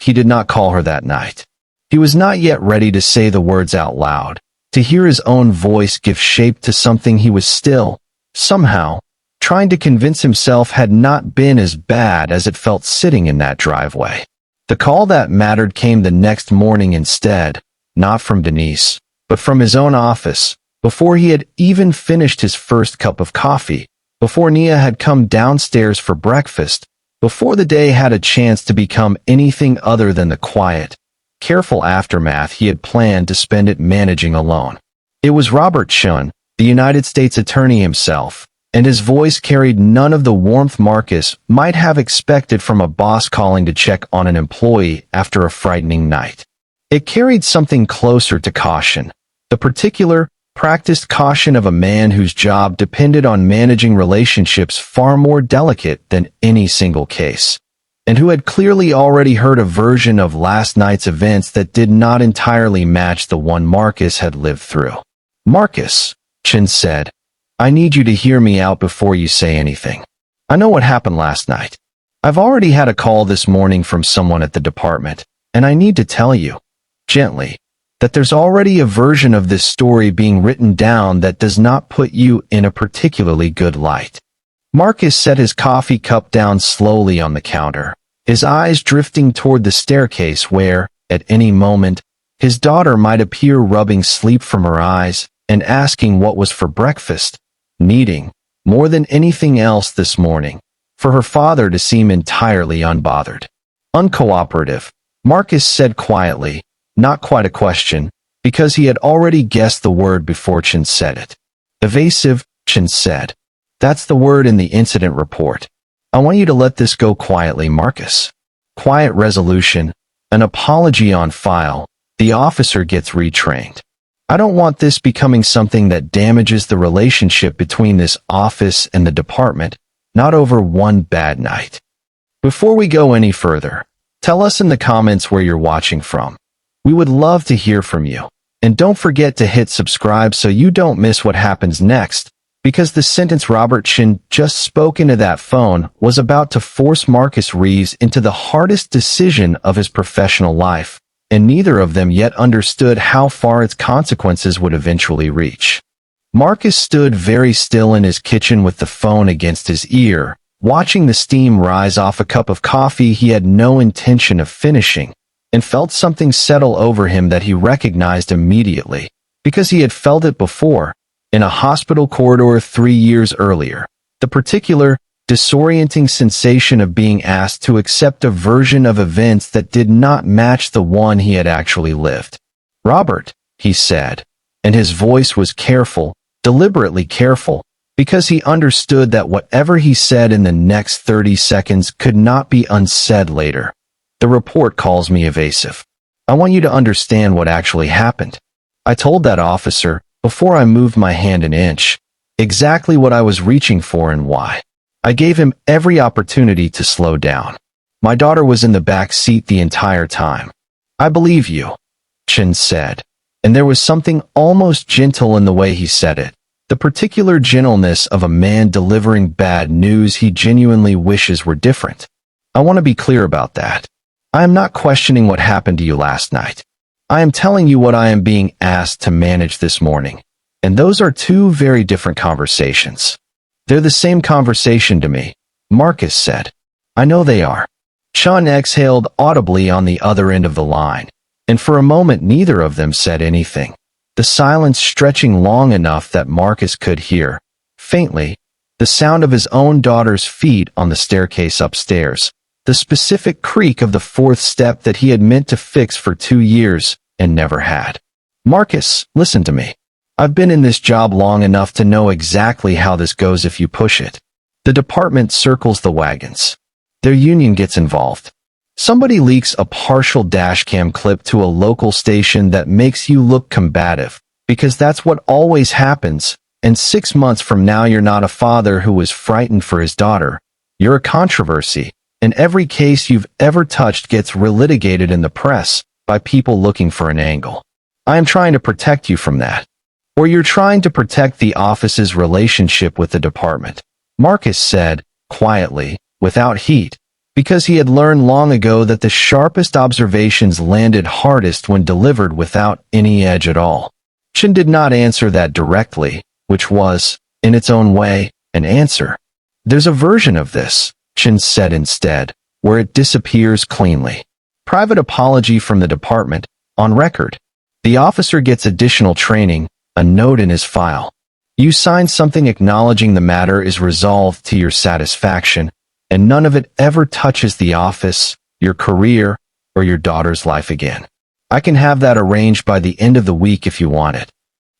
D: He did not call her that night. He was not yet ready to say the words out loud, to hear his own voice give shape to something he was still, somehow, trying to convince himself had not been as bad as it felt sitting in that driveway. The call that mattered came the next morning instead, not from Denise, but from his own office, before he had even finished his first cup of coffee, before Nia had come downstairs for breakfast, before the day had a chance to become anything other than the quiet, careful aftermath he had planned to spend it managing alone. It was Robert Chun, the United States Attorney himself, and his voice carried none of the warmth Marcus might have expected from a boss calling to check on an employee after a frightening night. It carried something closer to caution, the particular, practiced caution of a man whose job depended on managing relationships far more delicate than any single case, and who had clearly already heard a version of last night's events that did not entirely match the one Marcus had lived through. "Marcus," Chin said, "I need you to hear me out before you say anything. I know what happened last night. I've already had a call this morning from someone at the department, and I need to tell you, gently, that there's already a version of this story being written down that does not put you in a particularly good light. Marcus set his coffee cup down slowly on the counter, his eyes drifting toward the staircase where, at any moment, his daughter might appear rubbing sleep from her eyes and asking what was for breakfast, needing, more than anything else this morning, for her father to seem entirely unbothered. Uncooperative, Marcus said quietly, not quite a question, because he had already guessed the word before Chen said it. Evasive, Chen said. That's the word in the incident report. I want you to let this go quietly, Marcus. Quiet resolution, an apology on file, the officer gets retrained. I don't want this becoming something that damages the relationship between this office and the department, not over one bad night. Before we go any further, tell us in the comments where you're watching from. We would love to hear from you. And don't forget to hit subscribe so you don't miss what happens next, because the sentence Robert Chen just spoke into that phone was about to force Marcus Reeves into the hardest decision of his professional life, and neither of them yet understood how far its consequences would eventually reach. Marcus stood very still in his kitchen with the phone against his ear, watching the steam rise off a cup of coffee he had no intention of finishing, and felt something settle over him that he recognized immediately, because he had felt it before, in a hospital corridor 3 years earlier, the particular, disorienting sensation of being asked to accept a version of events that did not match the one he had actually lived. "Robert," he said, and his voice was careful, deliberately careful, because he understood that whatever he said in the next 30 seconds could not be unsaid later. "The report calls me evasive. I want you to understand what actually happened. I told that officer, before I moved my hand an inch, exactly what I was reaching for and why. I gave him every opportunity to slow down. My daughter was in the back seat the entire time. I believe you," Chen said, and there was something almost gentle in the way he said it, the particular gentleness of a man delivering bad news he genuinely wishes were different. "I want to be clear about that. I am not questioning what happened to you last night. I am telling you what I am being asked to manage this morning, and those are two very different conversations." "They're the same conversation to me," Marcus said. "I know they are." Chun exhaled audibly on the other end of the line, and for a moment neither of them said anything, the silence stretching long enough that Marcus could hear, faintly, the sound of his own daughter's feet on the staircase upstairs, the specific creak of the fourth step that he had meant to fix for 2 years and never had. "Marcus, listen to me. I've been in this job long enough to know exactly how this goes if you push it. The department circles the wagons. Their union gets involved. Somebody leaks a partial dashcam clip to a local station that makes you look combative, because that's what always happens, and 6 months from now you're not a father who was frightened for his daughter. You're a controversy, and every case you've ever touched gets relitigated in the press by people looking for an angle. I am trying to protect you from that. Or you're trying to protect the office's relationship with the department," Marcus said, quietly, without heat, because he had learned long ago that the sharpest observations landed hardest when delivered without any edge at all. Chen did not answer that directly, which was, in its own way, an answer. "There's a version of this," Chen said instead, "where it disappears cleanly. Private apology from the department, on record. The officer gets additional training, a note in his file. You sign something acknowledging the matter is resolved to your satisfaction, and none of it ever touches the office, your career, or your daughter's life again. I can have that arranged by the end of the week if you want it."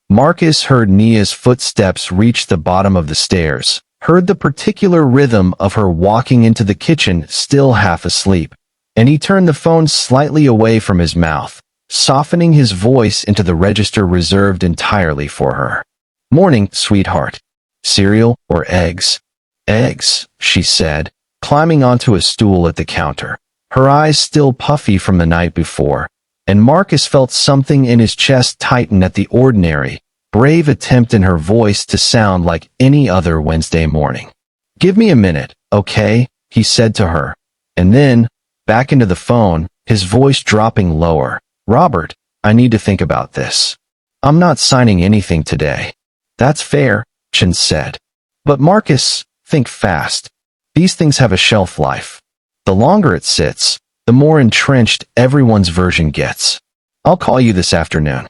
D: Marcus heard Nia's footsteps reach the bottom of the stairs, heard the particular rhythm of her walking into the kitchen still half asleep, and he turned the phone slightly away from his mouth, softening his voice into the register reserved entirely for her. "Morning, sweetheart. Cereal or eggs?" "Eggs," she said, climbing onto a stool at the counter, her eyes still puffy from the night before, and Marcus felt something in his chest tighten at the ordinary, brave attempt in her voice to sound like any other Wednesday morning. "Give me a minute, okay?" he said to her, and then, back into the phone, his voice dropping lower. "Robert, I need to think about this. I'm not signing anything today. That's fair, Chen said. But Marcus, think fast. These things have a shelf life. The longer it sits, the more entrenched everyone's version gets. I'll call you this afternoon.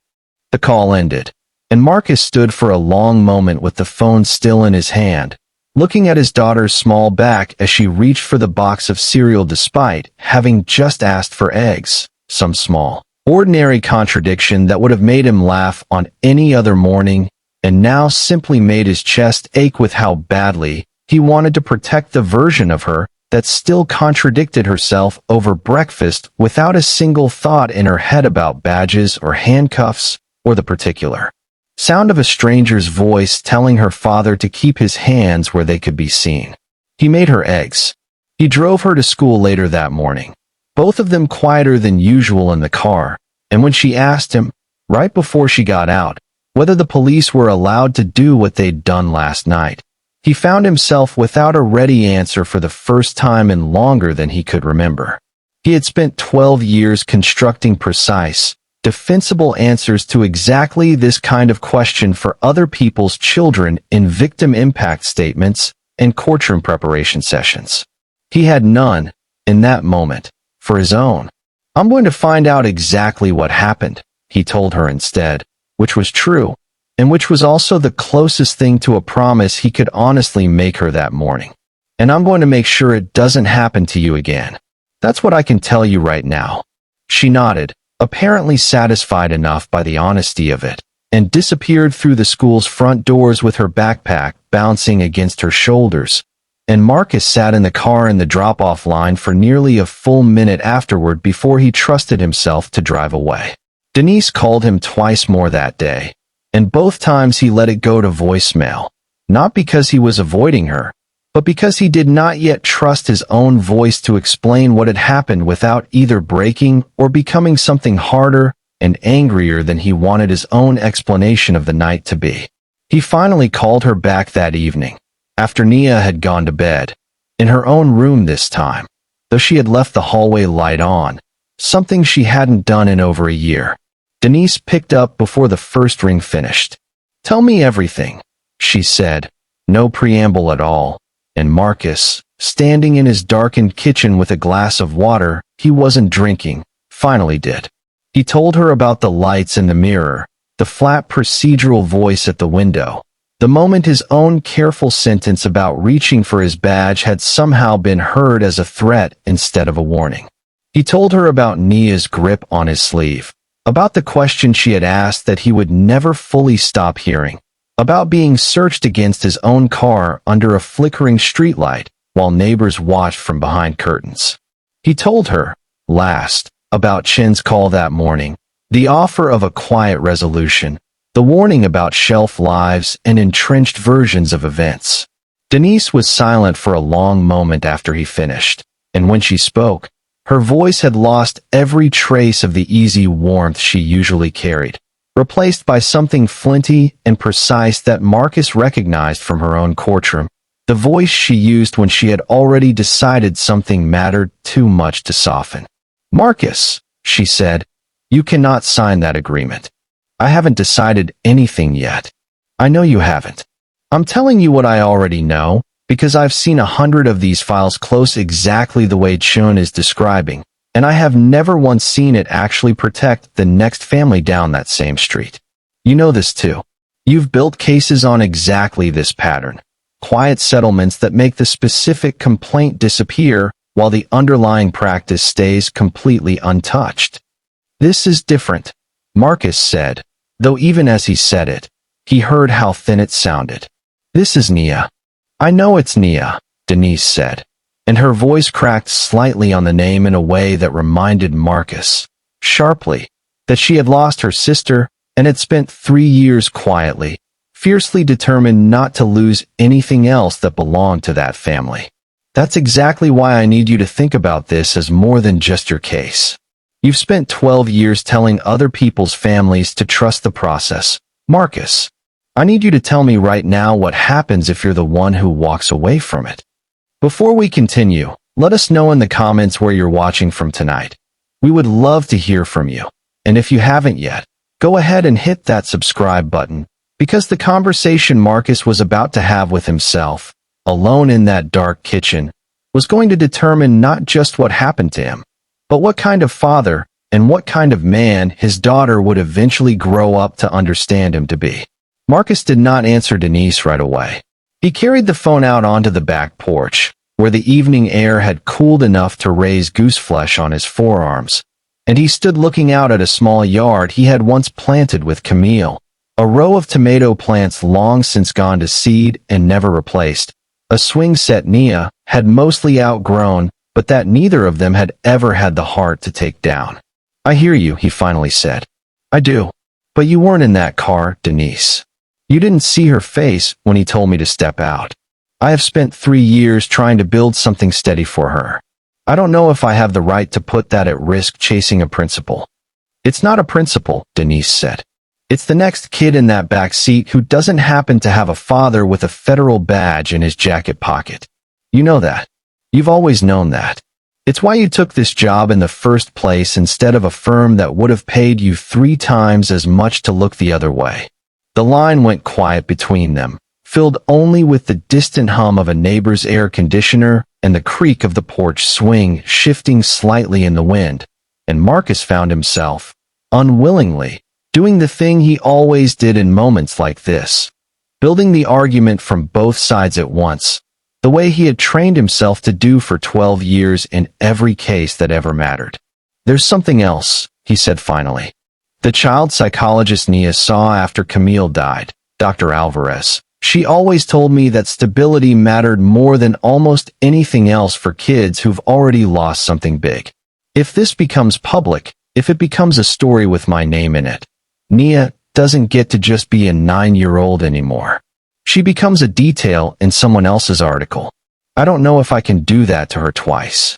D: The call ended, and Marcus stood for a long moment with the phone still in his hand, looking at his daughter's small back as she reached for the box of cereal despite having just asked for eggs, some small, ordinary contradiction that would have made him laugh on any other morning, and now simply made his chest ache with how badly he wanted to protect the version of her that still contradicted herself over breakfast without a single thought in her head about badges or handcuffs or the particular sound of a stranger's voice telling her father to keep his hands where they could be seen. He made her eggs. He drove her to school later that morning, both of them quieter than usual in the car, and when she asked him, right before she got out, whether the police were allowed to do what they'd done last night, he found himself without a ready answer for the first time in longer than he could remember. He had spent 12 years constructing precise, defensible answers to exactly this kind of question for other people's children in victim impact statements and courtroom preparation sessions. He had none, in that moment, for his own. I'm going to find out exactly what happened, he told her instead, which was true, and which was also the closest thing to a promise he could honestly make her that morning. And I'm going to make sure it doesn't happen to you again. That's what I can tell you right now. She nodded, apparently satisfied enough by the honesty of it, and disappeared through the school's front doors with her backpack bouncing against her shoulders, and Marcus sat in the car in the drop-off line for nearly a full minute afterward before he trusted himself to drive away. Denise called him twice more that day, and both times he let it go to voicemail, not because he was avoiding her, but because he did not yet trust his own voice to explain what had happened without either breaking or becoming something harder and angrier than he wanted his own explanation of the night to be. He finally called her back that evening, after Nia had gone to bed, in her own room this time, though she had left the hallway light on, something she hadn't done in over a year. Denise picked up before the first ring finished. "Tell me everything," she said, no preamble at all, and Marcus, standing in his darkened kitchen with a glass of water he wasn't drinking, finally did. He told her about the lights in the mirror, the flat procedural voice at the window, the moment his own careful sentence about reaching for his badge had somehow been heard as a threat instead of a warning. He told her about Nia's grip on his sleeve, about the question she had asked that he would never fully stop hearing, about being searched against his own car under a flickering streetlight while neighbors watched from behind curtains. He told her, last, about Chen's call that morning, the offer of a quiet resolution, the warning about shelf lives and entrenched versions of events. Denise was silent for a long moment after he finished, and when she spoke, her voice had lost every trace of the easy warmth she usually carried, replaced by something flinty and precise that Marcus recognized from her own courtroom, the voice she used when she had already decided something mattered too much to soften. "Marcus," she said, "you cannot sign that agreement. I haven't decided anything yet. I know you haven't. I'm telling you what I already know, because I've seen 100 of these files close exactly the way Chun is describing, and I have never once seen it actually protect the next family down that same street. You know this too. You've built cases on exactly this pattern. Quiet settlements that make the specific complaint disappear while the underlying practice stays completely untouched. This is different," Marcus said, though even as he said it, he heard how thin it sounded. "This is Nia." "I know it's Nia," Denise said, and her voice cracked slightly on the name in a way that reminded Marcus, sharply, that she had lost her sister and had spent 3 years quietly, fiercely determined not to lose anything else that belonged to that family. "That's exactly why I need you to think about this as more than just your case. You've spent 12 years telling other people's families to trust the process. Marcus, I need you to tell me right now what happens if you're the one who walks away from it." Before we continue, let us know in the comments where you're watching from tonight. We would love to hear from you. And if you haven't yet, go ahead and hit that subscribe button, because the conversation Marcus was about to have with himself, alone in that dark kitchen, was going to determine not just what happened to him, but what kind of father and what kind of man his daughter would eventually grow up to understand him to be. Marcus did not answer Denise right away. He carried the phone out onto the back porch, where the evening air had cooled enough to raise goose flesh on his forearms, and he stood looking out at a small yard he had once planted with Camille, a row of tomato plants long since gone to seed and never replaced, a swing set Nia had mostly outgrown, but that neither of them had ever had the heart to take down. "I hear you," he finally said. "I do. But you weren't in that car, Denise. You didn't see her face when he told me to step out. I have spent 3 years trying to build something steady for her. I don't know if I have the right to put that at risk chasing a principal." "It's not a principal," Denise said. "It's the next kid in that back seat who doesn't happen to have a father with a federal badge in his jacket pocket. You know that. You've always known that. It's why you took this job in the first place instead of a firm that would have paid you 3 times as much to look the other way." The line went quiet between them, filled only with the distant hum of a neighbor's air conditioner and the creak of the porch swing shifting slightly in the wind, and Marcus found himself, unwillingly, doing the thing he always did in moments like this, building the argument from both sides at once, the way he had trained himself to do for 12 years in every case that ever mattered. "There's something else," he said finally. "The child psychologist Nia saw after Camille died, Dr. Alvarez. She always told me that stability mattered more than almost anything else for kids who've already lost something big. If this becomes public, if it becomes a story with my name in it, Nia doesn't get to just be a 9-year-old anymore. She becomes a detail in someone else's article. I don't know if I can do that to her twice."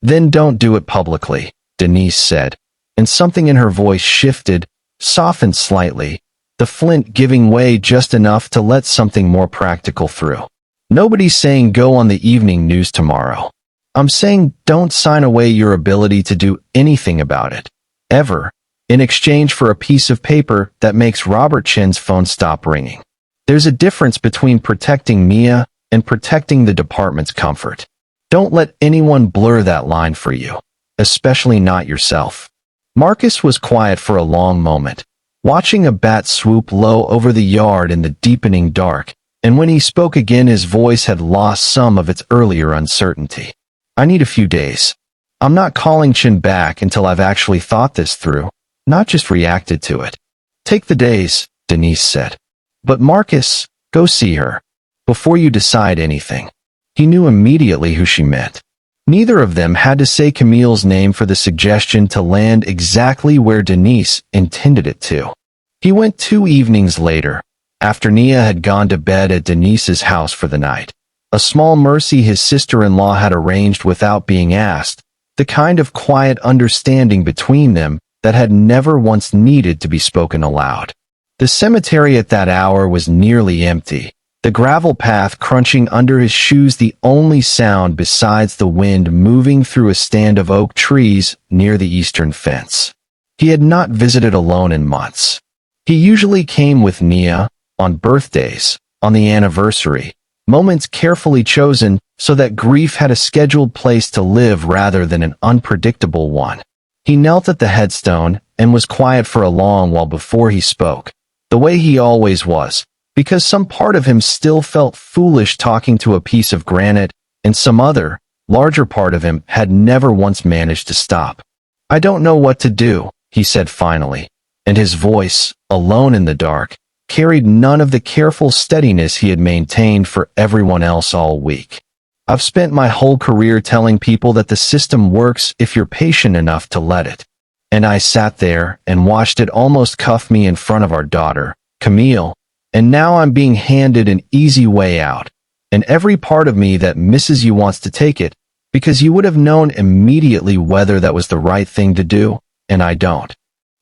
D: "Then don't do it publicly," Denise said, and something in her voice shifted, softened slightly, the flint giving way just enough to let something more practical through. "Nobody's saying go on the evening news tomorrow. I'm saying don't sign away your ability to do anything about it, ever, in exchange for a piece of paper that makes Robert Chen's phone stop ringing. There's a difference between protecting Mia and protecting the department's comfort. Don't let anyone blur that line for you, especially not yourself." Marcus was quiet for a long moment, watching a bat swoop low over the yard in the deepening dark, and when he spoke again his voice had lost some of its earlier uncertainty. "I need a few days. I'm not calling Chen back until I've actually thought this through, not just reacted to it." "Take the days," Denise said. "But Marcus, go see her, before you decide anything." He knew immediately who she meant. Neither of them had to say Camille's name for the suggestion to land exactly where Denise intended it to. He went 2 evenings later, after Nia had gone to bed at Denise's house for the night. A small mercy his sister-in-law had arranged without being asked, the kind of quiet understanding between them that had never once needed to be spoken aloud. The cemetery at that hour was nearly empty, the gravel path crunching under his shoes the only sound besides the wind moving through a stand of oak trees near the eastern fence. He had not visited alone in months. He usually came with Nia, on birthdays, on the anniversary, moments carefully chosen so that grief had a scheduled place to live rather than an unpredictable one. He knelt at the headstone and was quiet for a long while before he spoke, the way he always was, because some part of him still felt foolish talking to a piece of granite, and some other, larger part of him had never once managed to stop. "I don't know what to do," he said finally, and his voice, alone in the dark, carried none of the careful steadiness he had maintained for everyone else all week. "I've spent my whole career telling people that the system works if you're patient enough to let it. And I sat there and watched it almost cuff me in front of our daughter, Camille, and now I'm being handed an easy way out, and every part of me that misses you wants to take it, because you would have known immediately whether that was the right thing to do, and I don't."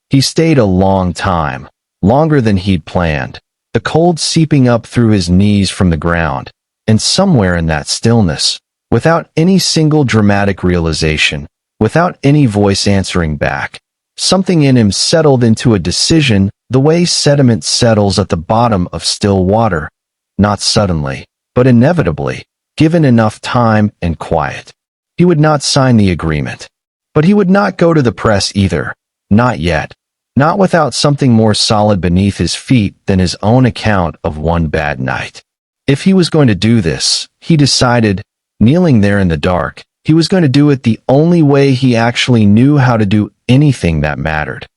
D: He stayed a long time, longer than he'd planned, the cold seeping up through his knees from the ground, and somewhere in that stillness, without any single dramatic realization, without any voice answering back, Something in him settled into a decision the way sediment settles at the bottom of still water, not suddenly, but inevitably, given enough time and quiet. He would not sign the agreement. But he would not go to the press either. Not yet. Not without something more solid beneath his feet than his own account of one bad night. If he was going to do this, he decided, kneeling there in the dark, he was going to do it the only way he actually knew how to do anything that mattered.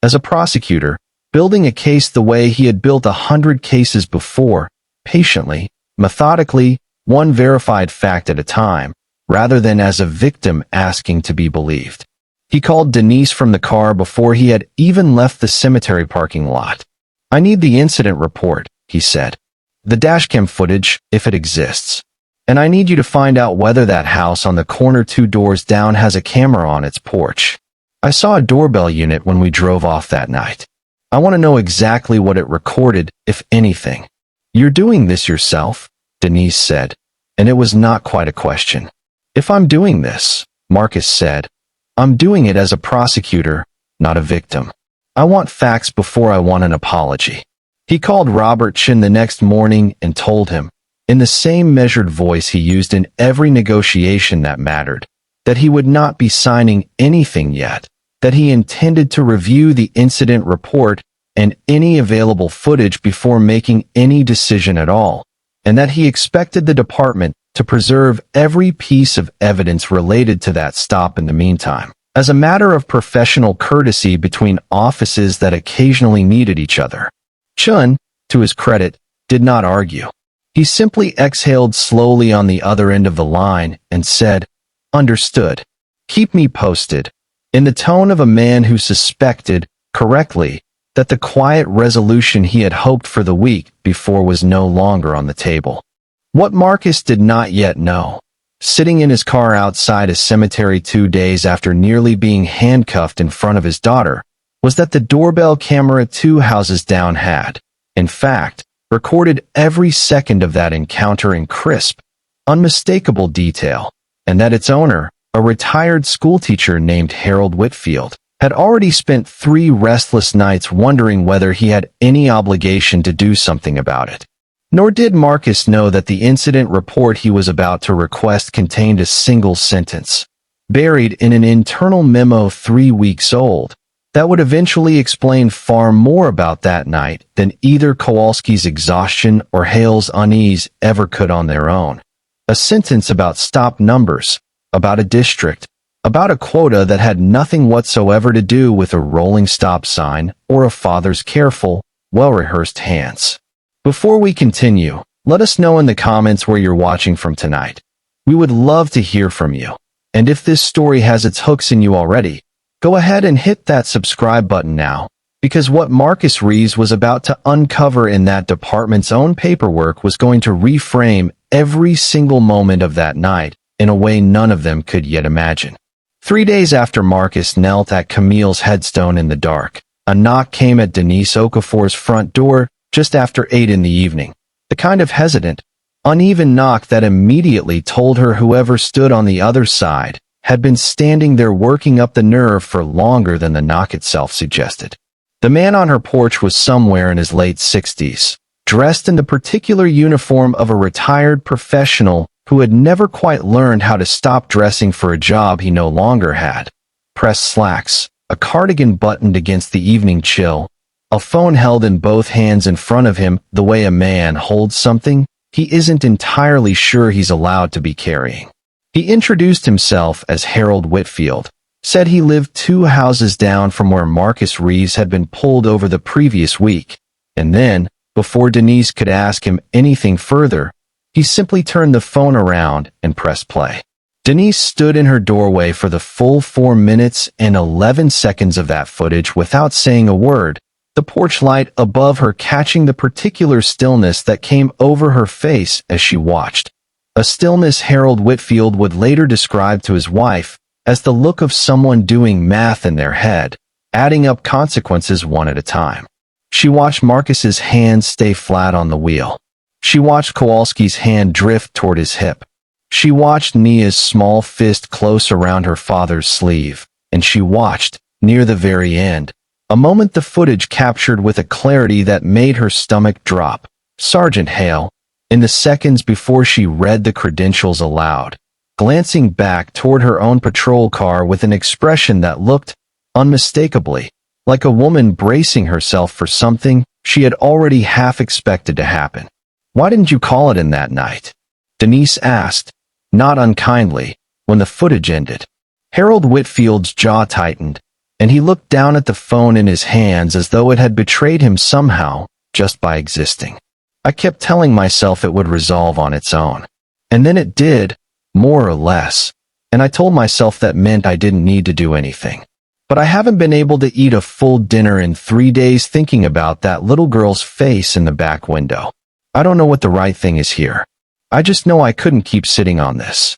D: As a prosecutor, building a case the way he had built 100 cases before, patiently, methodically, one verified fact at a time, rather than as a victim asking to be believed. He called Denise from the car before he had even left the cemetery parking lot. "I need the incident report," he said. "The dashcam footage, if it exists. And I need you to find out whether that house on the corner 2 doors down has a camera on its porch. I saw a doorbell unit when we drove off that night. I want to know exactly what it recorded, if anything." "You're doing this yourself?" Denise said, and it was not quite a question. "If I'm doing this," Marcus said, "I'm doing it as a prosecutor, not a victim. I want facts before I want an apology." He called Robert Chin the next morning and told him, in the same measured voice he used in every negotiation that mattered, that he would not be signing anything yet, that he intended to review the incident report and any available footage before making any decision at all, and that he expected the department to preserve every piece of evidence related to that stop in the meantime, as a matter of professional courtesy between offices that occasionally needed each other. Chun, to his credit, did not argue. He simply exhaled slowly on the other end of the line and said, "Understood. Keep me posted," in the tone of a man who suspected, correctly, that the quiet resolution he had hoped for the week before was no longer on the table. What Marcus did not yet know, sitting in his car outside a cemetery 2 days after nearly being handcuffed in front of his daughter, was that the doorbell camera 2 houses down had, in fact, recorded every second of that encounter in crisp, unmistakable detail, and that its owner, a retired schoolteacher named Harold Whitfield, had already spent 3 restless nights wondering whether he had any obligation to do something about it. Nor did Marcus know that the incident report he was about to request contained a single sentence, buried in an internal memo 3 weeks old, that would eventually explain far more about that night than either Kowalski's exhaustion or Hale's unease ever could on their own. A sentence about stop numbers, about a district, about a quota that had nothing whatsoever to do with a rolling stop sign or a father's careful, well-rehearsed hands. Before we continue, let us know in the comments where you're watching from tonight. We would love to hear from you. And if this story has its hooks in you already, go ahead and hit that subscribe button now, because what Marcus Reeves was about to uncover in that department's own paperwork was going to reframe every single moment of that night in a way none of them could yet imagine. 3 days after Marcus knelt at Camille's headstone in the dark, a knock came at Denise Okafor's front door just after 8 in the evening, the kind of hesitant, uneven knock that immediately told her whoever stood on the other side had been standing there working up the nerve for longer than the knock itself suggested. The man on her porch was somewhere in his late 60s, dressed in the particular uniform of a retired professional who had never quite learned how to stop dressing for a job he no longer had. Pressed slacks, a cardigan buttoned against the evening chill, a phone held in both hands in front of him the way a man holds something he isn't entirely sure he's allowed to be carrying. He introduced himself as Harold Whitfield, said he lived 2 houses down from where Marcus Reeves had been pulled over the previous week, and then, before Denise could ask him anything further, he simply turned the phone around and pressed play. Denise stood in her doorway for the full 4 minutes and 11 seconds of that footage without saying a word, the porch light above her catching the particular stillness that came over her face as she watched. A stillness Harold Whitfield would later describe to his wife as the look of someone doing math in their head, adding up consequences one at a time. She watched Marcus's hand stay flat on the wheel. She watched Kowalski's hand drift toward his hip. She watched Nia's small fist close around her father's sleeve, and she watched, near the very end, a moment the footage captured with a clarity that made her stomach drop. Sergeant Hale, in the seconds before she read the credentials aloud, glancing back toward her own patrol car with an expression that looked, unmistakably, like a woman bracing herself for something she had already half expected to happen. "Why didn't you call it in that night?" Denise asked, not unkindly, when the footage ended. Harold Whitfield's jaw tightened, and he looked down at the phone in his hands as though it had betrayed him somehow, just by existing. "I kept telling myself it would resolve on its own. And then it did, more or less, and I told myself that meant I didn't need to do anything. But I haven't been able to eat a full dinner in 3 days thinking about that little girl's face in the back window. I don't know what the right thing is here. I just know I couldn't keep sitting on this."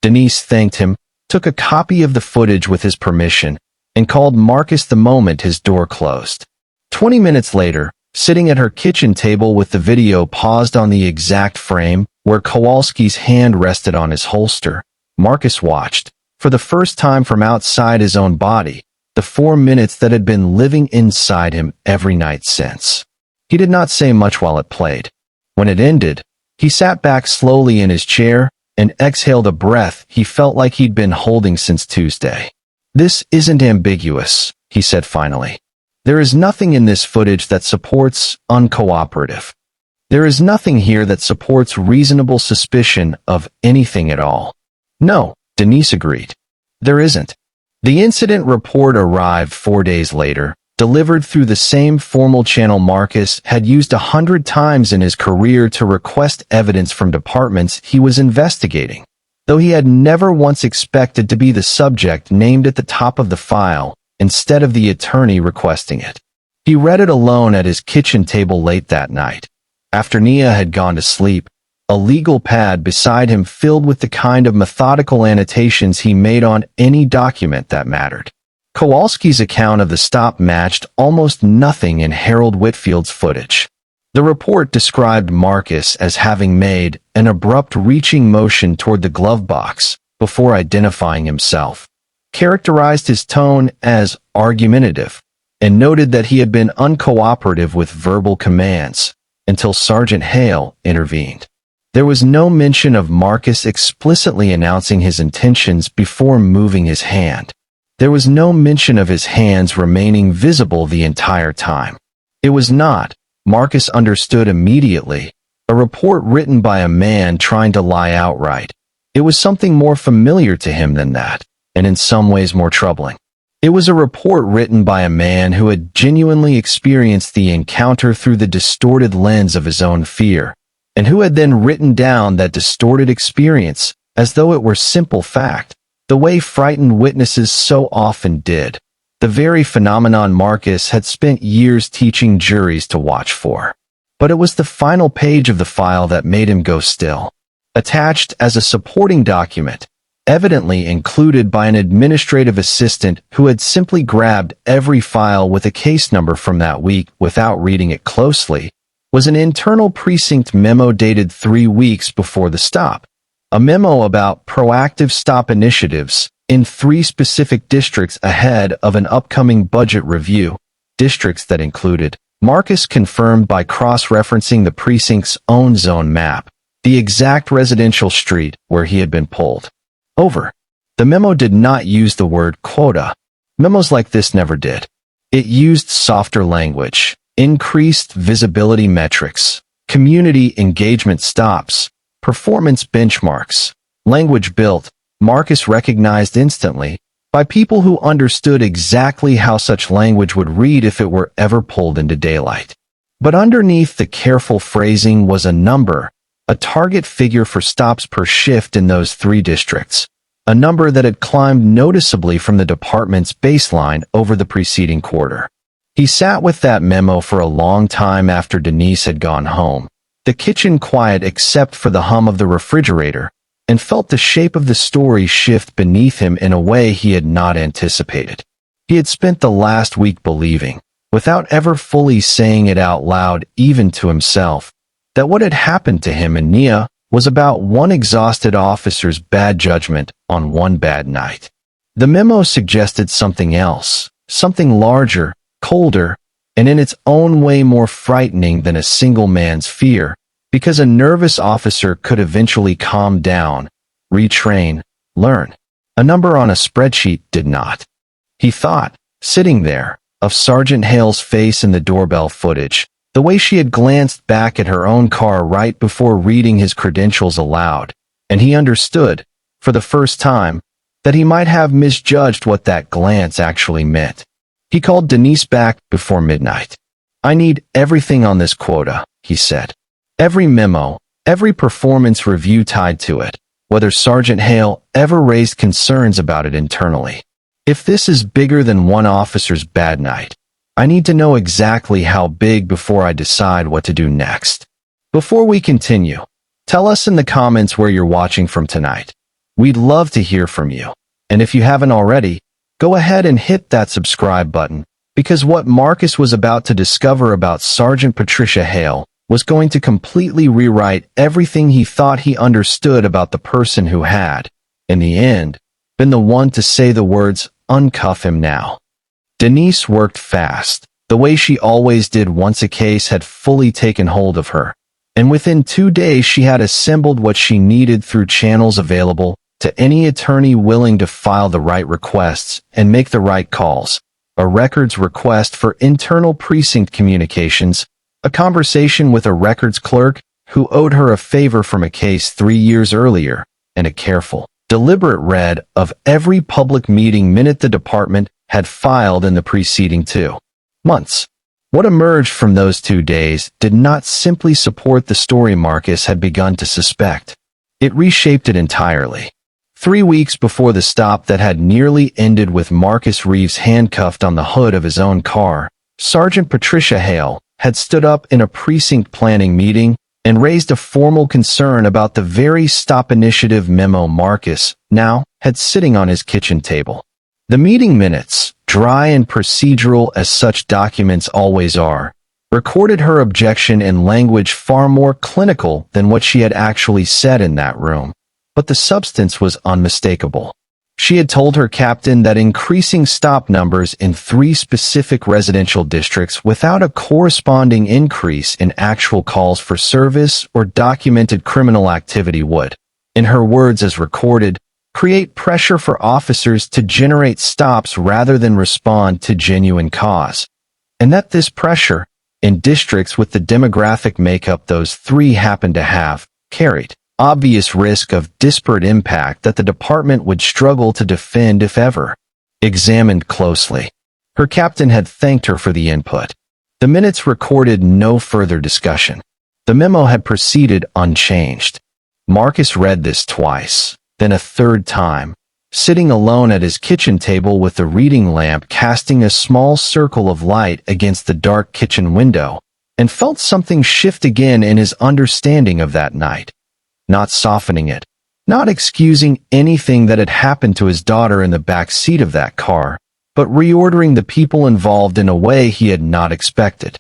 D: Denise thanked him, took a copy of the footage with his permission, and called Marcus the moment his door closed. 20 minutes later, sitting at her kitchen table with the video paused on the exact frame where Kowalski's hand rested on his holster, Marcus watched, for the first time from outside his own body, the 4 minutes that had been living inside him every night since. He did not say much while it played. When it ended, he sat back slowly in his chair and exhaled a breath he felt like he'd been holding since Tuesday. "This isn't ambiguous," he said finally. "There is nothing in this footage that supports uncooperative. There is nothing here that supports reasonable suspicion of anything at all." "No," Denise agreed. "There isn't." The incident report arrived 4 days later, delivered through the same formal channel Marcus had used 100 times in his career to request evidence from departments he was investigating, though he had never once expected to be the subject named at the top of the file instead of the attorney requesting it. He read it alone at his kitchen table late that night, after Nia had gone to sleep, a legal pad beside him filled with the kind of methodical annotations he made on any document that mattered. Kowalski's account of the stop matched almost nothing in Harold Whitfield's footage. The report described Marcus as having made an abrupt reaching motion toward the glove box before identifying himself, characterized his tone as argumentative, and noted that he had been uncooperative with verbal commands until Sergeant Hale intervened. There was no mention of Marcus explicitly announcing his intentions before moving his hand. There was no mention of his hands remaining visible the entire time. It was not, Marcus understood immediately, a report written by a man trying to lie outright. It was something more familiar to him than that, and in some ways more troubling. It was a report written by a man who had genuinely experienced the encounter through the distorted lens of his own fear, and who had then written down that distorted experience as though it were simple fact, the way frightened witnesses so often did, the very phenomenon Marcus had spent years teaching juries to watch for. But it was the final page of the file that made him go still. Attached as a supporting document, evidently included by an administrative assistant who had simply grabbed every file with a case number from that week without reading it closely, was an internal precinct memo dated 3 weeks before the stop. A memo about proactive stop initiatives in 3 specific districts ahead of an upcoming budget review, districts that included, Marcus confirmed by cross-referencing the precinct's own zone map, the exact residential street where he had been pulled over. The memo did not use the word quota. Memos like this never did. It used softer language, increased visibility metrics, community engagement stops, performance benchmarks, language built, Marcus recognized instantly, by people who understood exactly how such language would read if it were ever pulled into daylight. But underneath the careful phrasing was a number, a target figure for stops per shift in those 3 districts, a number that had climbed noticeably from the department's baseline over the preceding quarter. He sat with that memo for a long time after Denise had gone home, the kitchen quiet except for the hum of the refrigerator, and felt the shape of the story shift beneath him in a way he had not anticipated. He had spent the last week believing, without ever fully saying it out loud even to himself, that what had happened to him and Nia was about one exhausted officer's bad judgment on one bad night. The memo suggested something else, something larger, colder, and in its own way more frightening than a single man's fear, because a nervous officer could eventually calm down, retrain, learn. A number on a spreadsheet did not. He thought, sitting there, of Sergeant Hale's face in the doorbell footage, the way she had glanced back at her own car right before reading his credentials aloud, and he understood, for the first time, that he might have misjudged what that glance actually meant. He called Denise back before midnight. "I need everything on this quota," he said. "Every memo, every performance review tied to it, whether Sergeant Hale ever raised concerns about it internally. If this is bigger than one officer's bad night, I need to know exactly how big before I decide what to do next." Before we continue, tell us in the comments where you're watching from tonight. We'd love to hear from you. And if you haven't already, go ahead and hit that subscribe button, because what Marcus was about to discover about Sergeant Patricia Hale was going to completely rewrite everything he thought he understood about the person who had, in the end, been the one to say the words, "Uncuff him now." Denise worked fast, the way she always did once a case had fully taken hold of her, and within 2 days she had assembled what she needed through channels available to any attorney willing to file the right requests and make the right calls. A records request for internal precinct communications, a conversation with a records clerk who owed her a favor from a case 3 years earlier, and a careful, deliberate read of every public meeting minute the department had filed in the preceding 2 months. What emerged from those 2 days did not simply support the story Marcus had begun to suspect. It reshaped it entirely. 3 weeks before the stop that had nearly ended with Marcus Reeves handcuffed on the hood of his own car, Sergeant Patricia Hale had stood up in a precinct planning meeting and raised a formal concern about the very stop initiative memo Marcus now had sitting on his kitchen table. The meeting minutes, dry and procedural as such documents always are, recorded her objection in language far more clinical than what she had actually said in that room. But the substance was unmistakable. She had told her captain that increasing stop numbers in 3 specific residential districts without a corresponding increase in actual calls for service or documented criminal activity would, in her words as recorded, create pressure for officers to generate stops rather than respond to genuine cause, and that this pressure, in districts with the demographic makeup those 3 happened to have, carried obvious risk of disparate impact that the department would struggle to defend if ever. Examined closely, her captain had thanked her for the input. The minutes recorded no further discussion. The memo had proceeded unchanged. Marcus read this twice, then a 3rd time, sitting alone at his kitchen table with the reading lamp casting a small circle of light against the dark kitchen window, and felt something shift again in his understanding of that night. Not softening it, not excusing anything that had happened to his daughter in the back seat of that car, but reordering the people involved in a way he had not expected.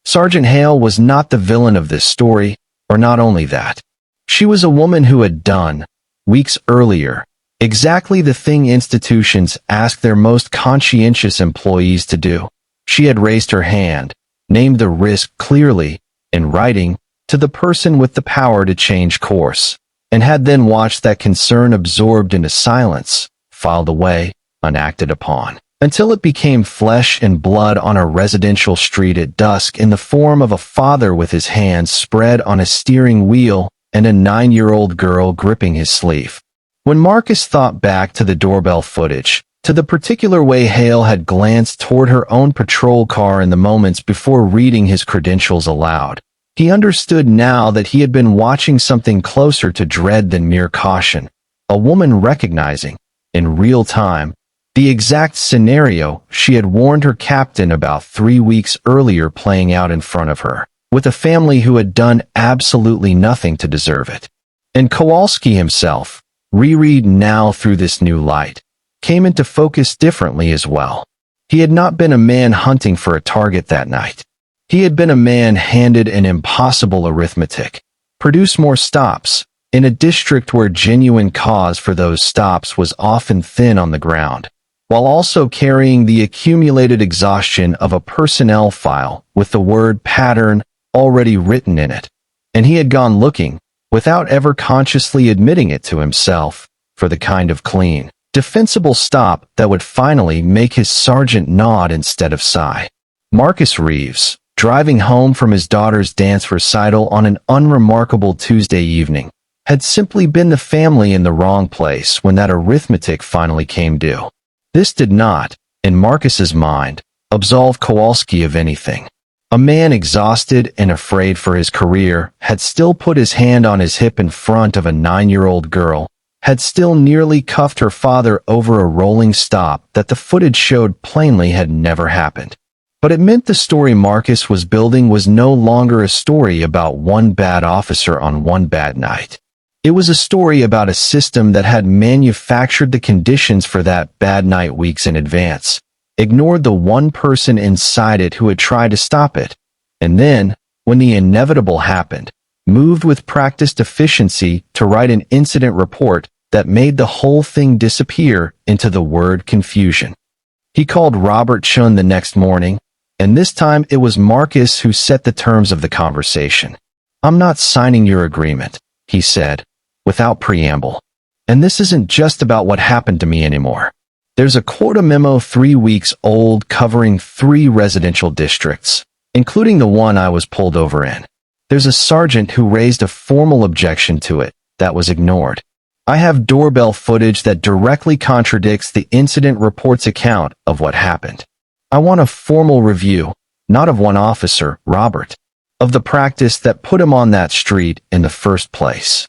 D: Sergeant Hale was not the villain of this story, or not only that. She was a woman who had done, weeks earlier, exactly the thing institutions ask their most conscientious employees to do. She had raised her hand, named the risk clearly, in writing, to the person with the power to change course, and had then watched that concern absorbed into silence, filed away, unacted upon, until it became flesh and blood on a residential street at dusk in the form of a father with his hands spread on a steering wheel and a 9-year-old girl gripping his sleeve. When Marcus thought back to the doorbell footage, to the particular way Hale had glanced toward her own patrol car in the moments before reading his credentials aloud, he understood now that he had been watching something closer to dread than mere caution, a woman recognizing, in real time, the exact scenario she had warned her captain about 3 weeks earlier playing out in front of her, with a family who had done absolutely nothing to deserve it. And Kowalski himself, reread now through this new light, came into focus differently as well. He had not been a man hunting for a target that night. He had been a man handed an impossible arithmetic. Produce more stops, in a district where genuine cause for those stops was often thin on the ground. while also carrying the accumulated exhaustion of a personnel file with the word pattern already written in it. And he had gone looking, without ever consciously admitting it to himself, for the kind of clean, defensible stop that would finally make his sergeant nod instead of sigh. Marcus Reeves, driving home from his daughter's dance recital on an unremarkable Tuesday evening, had simply been the family in the wrong place when that arithmetic finally came due. This did not, in Marcus's mind, absolve Kowalski of anything. A man exhausted and afraid for his career had still put his hand on his hip in front of a 9-year-old girl, had still nearly cuffed her father over a rolling stop that the footage showed plainly had never happened. But it meant the story Marcus was building was no longer a story about one bad officer on one bad night. It was a story about a system that had manufactured the conditions for that bad night weeks in advance, ignored the one person inside it who had tried to stop it, and then, when the inevitable happened, moved with practiced efficiency to write an incident report that made the whole thing disappear into the word confusion. He called Robert Chun the next morning, and this time it was Marcus who set the terms of the conversation. "I'm not signing your agreement," he said, without preamble. "And this isn't just about what happened to me anymore. There's a quota memo 3 weeks old covering 3 residential districts, including the one I was pulled over in. There's a sergeant who raised a formal objection to it that was ignored. I have doorbell footage that directly contradicts the incident report's account of what happened. I want a formal review, not of one officer, Robert, of the practice that put him on that street in the first place."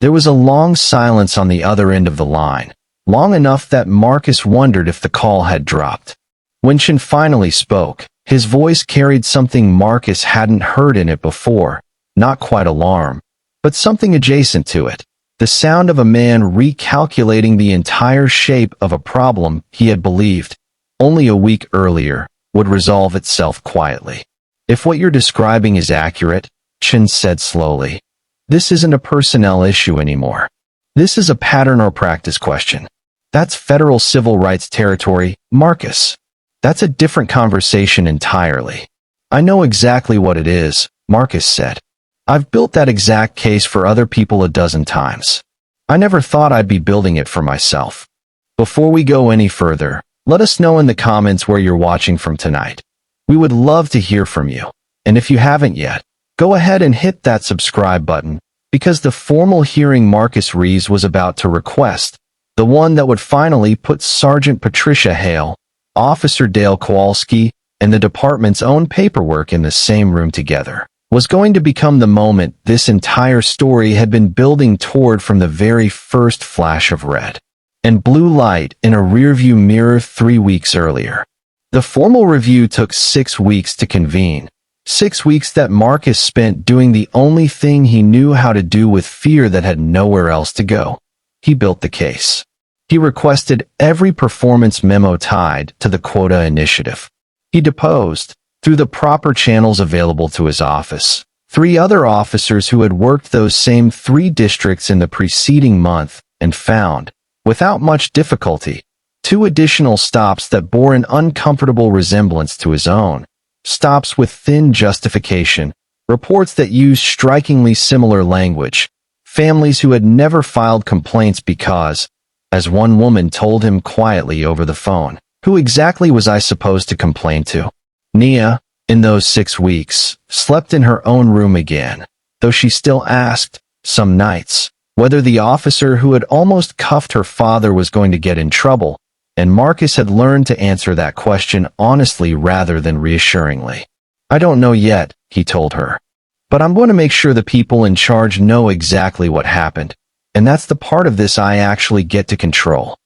D: There was a long silence on the other end of the line, long enough that Marcus wondered if the call had dropped. When Chun finally spoke, his voice carried something Marcus hadn't heard in it before, not quite alarm, but something adjacent to it, the sound of a man recalculating the entire shape of a problem he had believed, only a week earlier, would resolve itself quietly. "If what you're describing is accurate," Chun said slowly, "this isn't a personnel issue anymore. This is a pattern or practice question. That's federal civil rights territory, Marcus. That's a different conversation entirely." "I know exactly what it is," Marcus said. "I've built that exact case for other people a dozen times. I never thought I'd be building it for myself." Before we go any further, let us know in the comments where you're watching from tonight. We would love to hear from you. And if you haven't yet, go ahead and hit that subscribe button, because the formal hearing Marcus Reeves was about to request, the one that would finally put Sergeant Patricia Hale, Officer Dale Kowalski, and the department's own paperwork in the same room together, was going to become the moment this entire story had been building toward from the very first flash of red and blue light in a rearview mirror 3 weeks earlier. The formal review took 6 weeks to convene, 6 weeks that Marcus spent doing the only thing he knew how to do with fear that had nowhere else to go. He built the case. He requested every performance memo tied to the quota initiative. He deposed, through the proper channels available to his office, 3 other officers who had worked those same 3 districts in the preceding month and found, without much difficulty, 2 additional stops that bore an uncomfortable resemblance to his own, stops with thin justification, reports that used strikingly similar language, families who had never filed complaints because, as one woman told him quietly over the phone, "Who exactly was I supposed to complain to?" Nia, in those 6 weeks, slept in her own room again, though she still asked, some nights, whether the officer who had almost cuffed her father was going to get in trouble, and Marcus had learned to answer that question honestly rather than reassuringly. "I don't know yet," he told her, "but I'm going to make sure the people in charge know exactly what happened, and that's the part of this I actually get to control."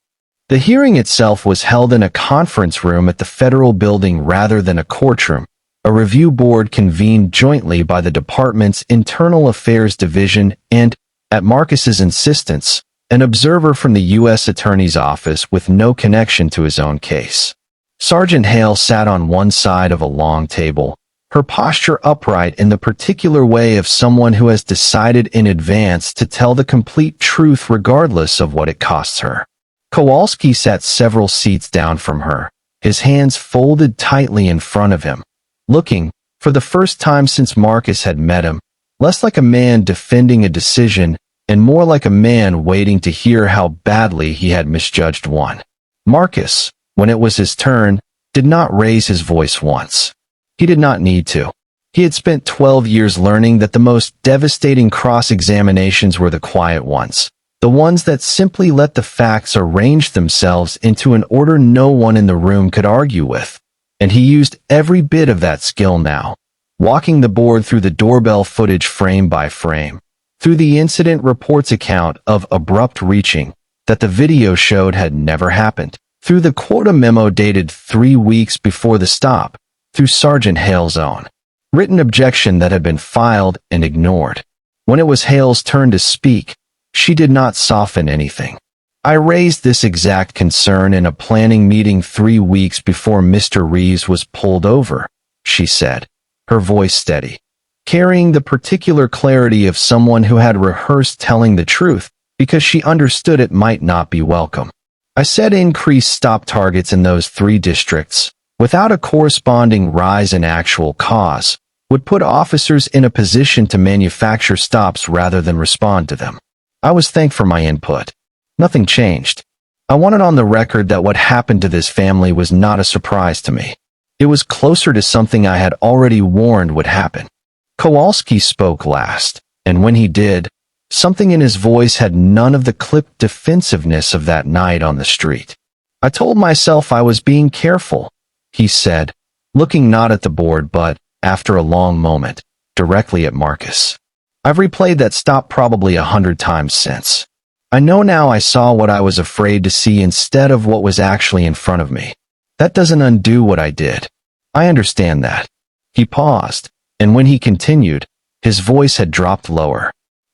D: The hearing itself was held in a conference room at the federal building rather than a courtroom, a review board convened jointly by the department's Internal Affairs Division and, at Marcus's insistence, an observer from the U.S. Attorney's Office with no connection to his own case. Sergeant Hale sat on one side of a long table, her posture upright in the particular way of someone who has decided in advance to tell the complete truth regardless of what it costs her. Kowalski sat several seats down from her, his hands folded tightly in front of him, looking, for the first time since Marcus had met him, less like a man defending a decision and more like a man waiting to hear how badly he had misjudged one. Marcus, when it was his turn, did not raise his voice once. He did not need to. He had spent 12 years learning that the most devastating cross-examinations were the quiet ones, the ones that simply let the facts arrange themselves into an order no one in the room could argue with. And he used every bit of that skill now, walking the board through the doorbell footage frame by frame, through the incident report's account of abrupt reaching that the video showed had never happened, through the quota memo dated 3 weeks before the stop, through Sergeant Hale's own written objection that had been filed and ignored. When it was Hale's turn to speak, she did not soften anything. I raised this exact concern in a planning meeting 3 weeks before Mr. Reeves was pulled over, she said, her voice steady, carrying the particular clarity of someone who had rehearsed telling the truth because she understood it might not be welcome. I said increased stop targets in those 3 districts, without a corresponding rise in actual cause, would put officers in a position to manufacture stops rather than respond to them. I was thanked for my input. Nothing changed. I wanted on the record that what happened to this family was not a surprise to me. It was closer to something I had already warned would happen. Kowalski spoke last, and when he did, something in his voice had none of the clipped defensiveness of that night on the street. I told myself I was being careful, he said, looking not at the board but, after a long moment, directly at Marcus. I've replayed that stop probably 100 times since. I know now I saw what I was afraid to see instead of what was actually in front of me. That doesn't undo what I did. I understand that. He paused, and when he continued, his voice had dropped lower.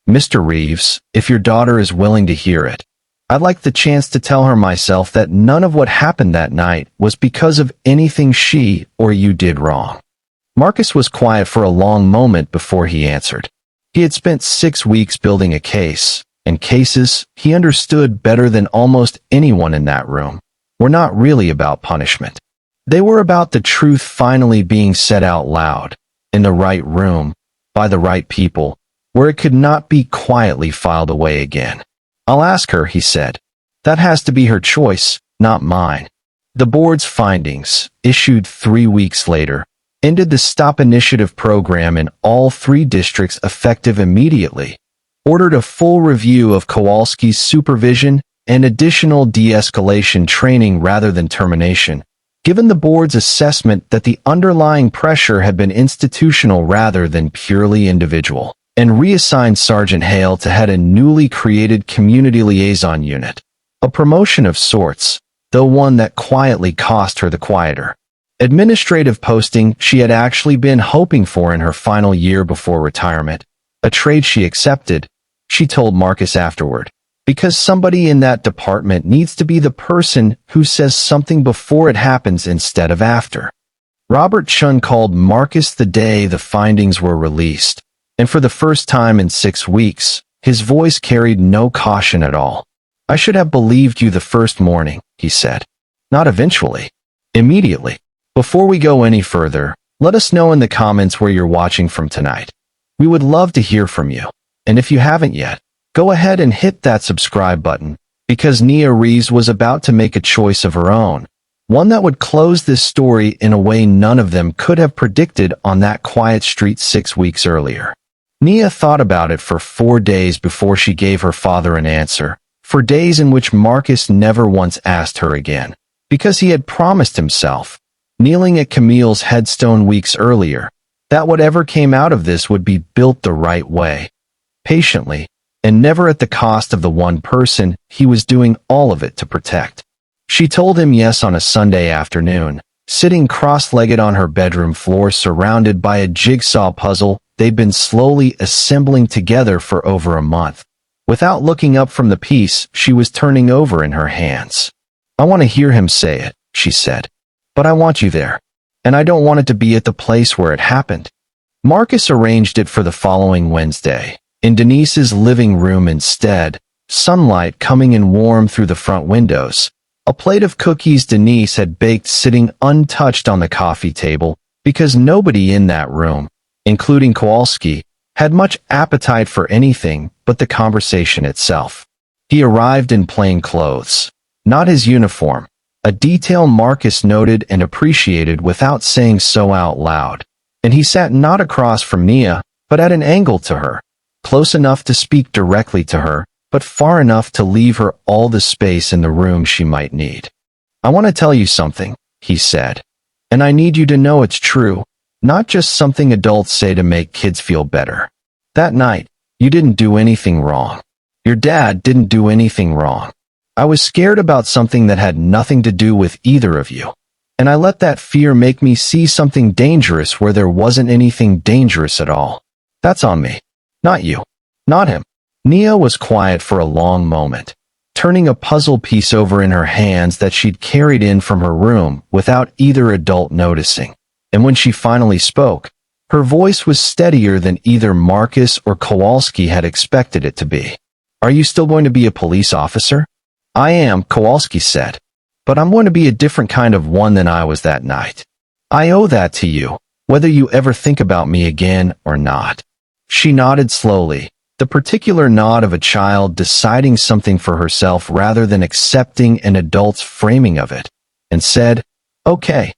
D: Mr. Reeves, if your daughter is willing to hear it, I'd like the chance to tell her myself that none of what happened that night was because of anything she or you did wrong. Marcus was quiet for a long moment before he answered. He had spent 6 weeks building a case, and cases, he understood better than almost anyone in that room, were not really about punishment. They were about the truth finally being said out loud, in the right room, by the right people, where it could not be quietly filed away again. I'll ask her, he said. That has to be her choice, not mine. The board's findings, issued 3 weeks later, ended the Stop Initiative program in all 3 districts effective immediately, ordered a full review of Kowalski's supervision and additional de-escalation training rather than termination, given the board's assessment that the underlying pressure had been institutional rather than purely individual, and reassigned Sergeant Hale to head a newly created community liaison unit, a promotion of sorts, though one that quietly cost her the quieter administrative posting she had actually been hoping for in her final year before retirement, a trade she accepted, she told Marcus afterward, because somebody in that department needs to be the person who says something before it happens instead of after. Robert Chun called Marcus the day the findings were released, and for the first time in 6 weeks, his voice carried no caution at all. I should have believed you the first morning, he said. Not eventually. Immediately. Before we go any further, let us know in the comments where you're watching from tonight. We would love to hear from you. And if you haven't yet, go ahead and hit that subscribe button, because Nia Reeves was about to make a choice of her own, one that would close this story in a way none of them could have predicted on that quiet street 6 weeks earlier. Nia thought about it for 4 days before she gave her father an answer, for days in which Marcus never once asked her again, because he had promised himself, kneeling at Camille's headstone weeks earlier, that whatever came out of this would be built the right way, patiently, and never at the cost of the one person he was doing all of it to protect. She told him yes on a Sunday afternoon, sitting cross-legged on her bedroom floor surrounded by a jigsaw puzzle they'd been slowly assembling together for over a month, without looking up from the piece she was turning over in her hands. I want to hear him say it, she said. But I want you there. And I don't want it to be at the place where it happened. Marcus arranged it for the following Wednesday, in Denise's living room instead, sunlight coming in warm through the front windows. A plate of cookies Denise had baked sitting untouched on the coffee table because nobody in that room, including Kowalski, had much appetite for anything but the conversation itself. He arrived in plain clothes, not his uniform, a detail Marcus noted and appreciated without saying so out loud. And he sat not across from Nia, but at an angle to her, close enough to speak directly to her, but far enough to leave her all the space in the room she might need. "I want to tell you something," he said. "And I need you to know it's true, not just something adults say to make kids feel better. That night, you didn't do anything wrong. Your dad didn't do anything wrong. I was scared about something that had nothing to do with either of you. And I let that fear make me see something dangerous where there wasn't anything dangerous at all. That's on me. Not you. Not him." Nia was quiet for a long moment, turning a puzzle piece over in her hands that she'd carried in from her room without either adult noticing. And when she finally spoke, her voice was steadier than either Marcus or Kowalski had expected it to be. "Are you still going to be a police officer?" "I am," Kowalski said. "But I'm going to be a different kind of one than I was that night. I owe that to you, whether you ever think about me again or not." She nodded slowly, the particular nod of a child deciding something for herself rather than accepting an adult's framing of it, and said, "Okay."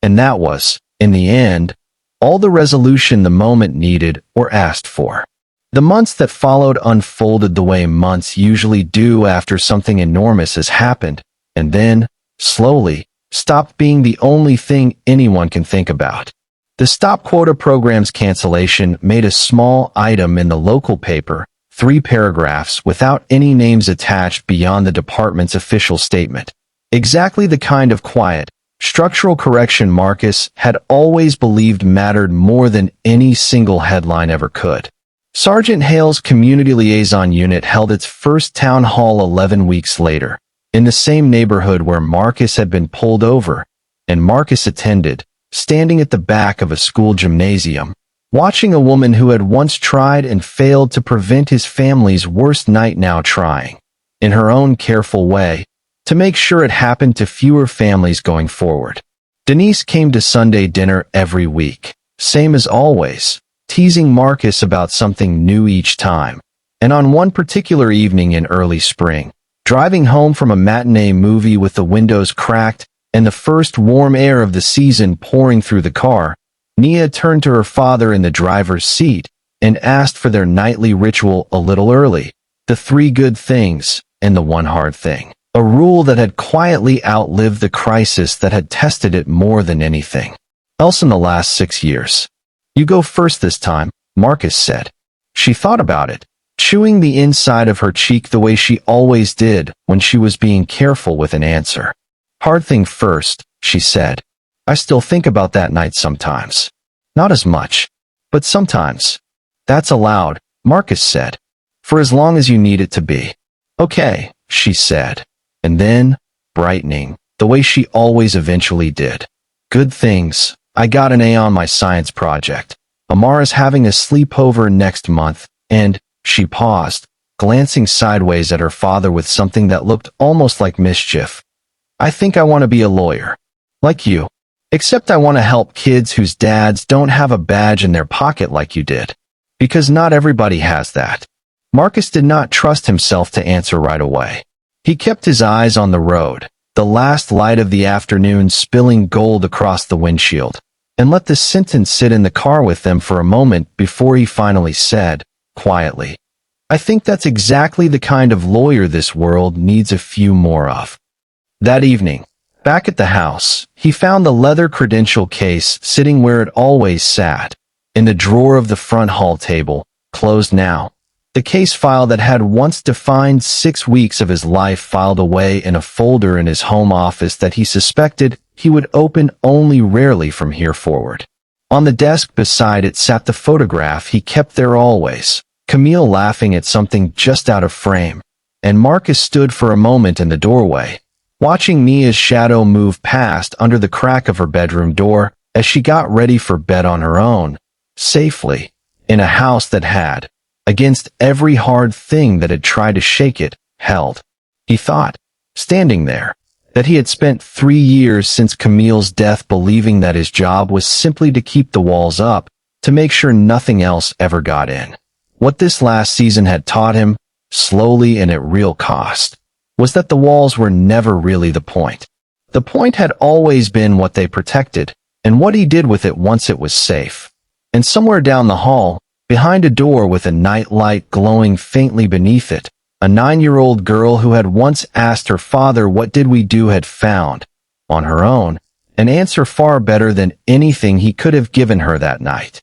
D: And that was, in the end, all the resolution the moment needed or asked for. The months that followed unfolded the way months usually do after something enormous has happened, and then, slowly, stopped being the only thing anyone can think about. The stop quota program's cancellation made a small item in the local paper, 3 paragraphs without any names attached beyond the department's official statement. Exactly the kind of quiet, structural correction Marcus had always believed mattered more than any single headline ever could. Sergeant Hale's community liaison unit held its first town hall 11 weeks later, in the same neighborhood where Marcus had been pulled over, and Marcus attended, standing at the back of a school gymnasium, watching a woman who had once tried and failed to prevent his family's worst night now trying, in her own careful way, to make sure it happened to fewer families going forward. Denise came to Sunday dinner every week, same as always, teasing Marcus about something new each time. And on one particular evening in early spring, driving home from a matinee movie with the windows cracked and the first warm air of the season pouring through the car, Nia turned to her father in the driver's seat and asked for their nightly ritual a little early, the 3 good things and the 1 hard thing, a rule that had quietly outlived the crisis that had tested it more than anything else in the last 6 years. "You go first this time," Marcus said. She thought about it, chewing the inside of her cheek the way she always did when she was being careful with an answer. "Hard thing first," she said. "I still think about that night sometimes. Not as much, but sometimes." "That's allowed," Marcus said. "For as long as you need it to be." "Okay," she said. And then, brightening, the way she always eventually did. "Good things. I got an A on my science project. Amara's having a sleepover next month, and," she paused, glancing sideways at her father with something that looked almost like mischief, "I think I want to be a lawyer. Like you. Except I want to help kids whose dads don't have a badge in their pocket like you did. Because not everybody has that." Marcus did not trust himself to answer right away. He kept his eyes on the road, the last light of the afternoon spilling gold across the windshield, and let the sentence sit in the car with them for a moment before he finally said, quietly, "I think that's exactly the kind of lawyer this world needs a few more of." That evening, back at the house, he found the leather credential case sitting where it always sat, in the drawer of the front hall table, closed now. The case file that had once defined 6 weeks of his life filed away in a folder in his home office that he suspected he would open only rarely from here forward. On the desk beside it sat the photograph he kept there always, Camille laughing at something just out of frame, and Marcus stood for a moment in the doorway, watching Nia's shadow move past under the crack of her bedroom door as she got ready for bed on her own, safely, in a house that had, against every hard thing that had tried to shake it, held. He thought, standing there, that he had spent 3 years since Camille's death believing that his job was simply to keep the walls up, to make sure nothing else ever got in. What this last season had taught him, slowly and at real cost, was that the walls were never really the point. The point had always been what they protected, and what he did with it once it was safe. And somewhere down the hall, behind a door with a night light glowing faintly beneath it, a 9-year-old girl who had once asked her father what did we do had found, on her own, an answer far better than anything he could have given her that night.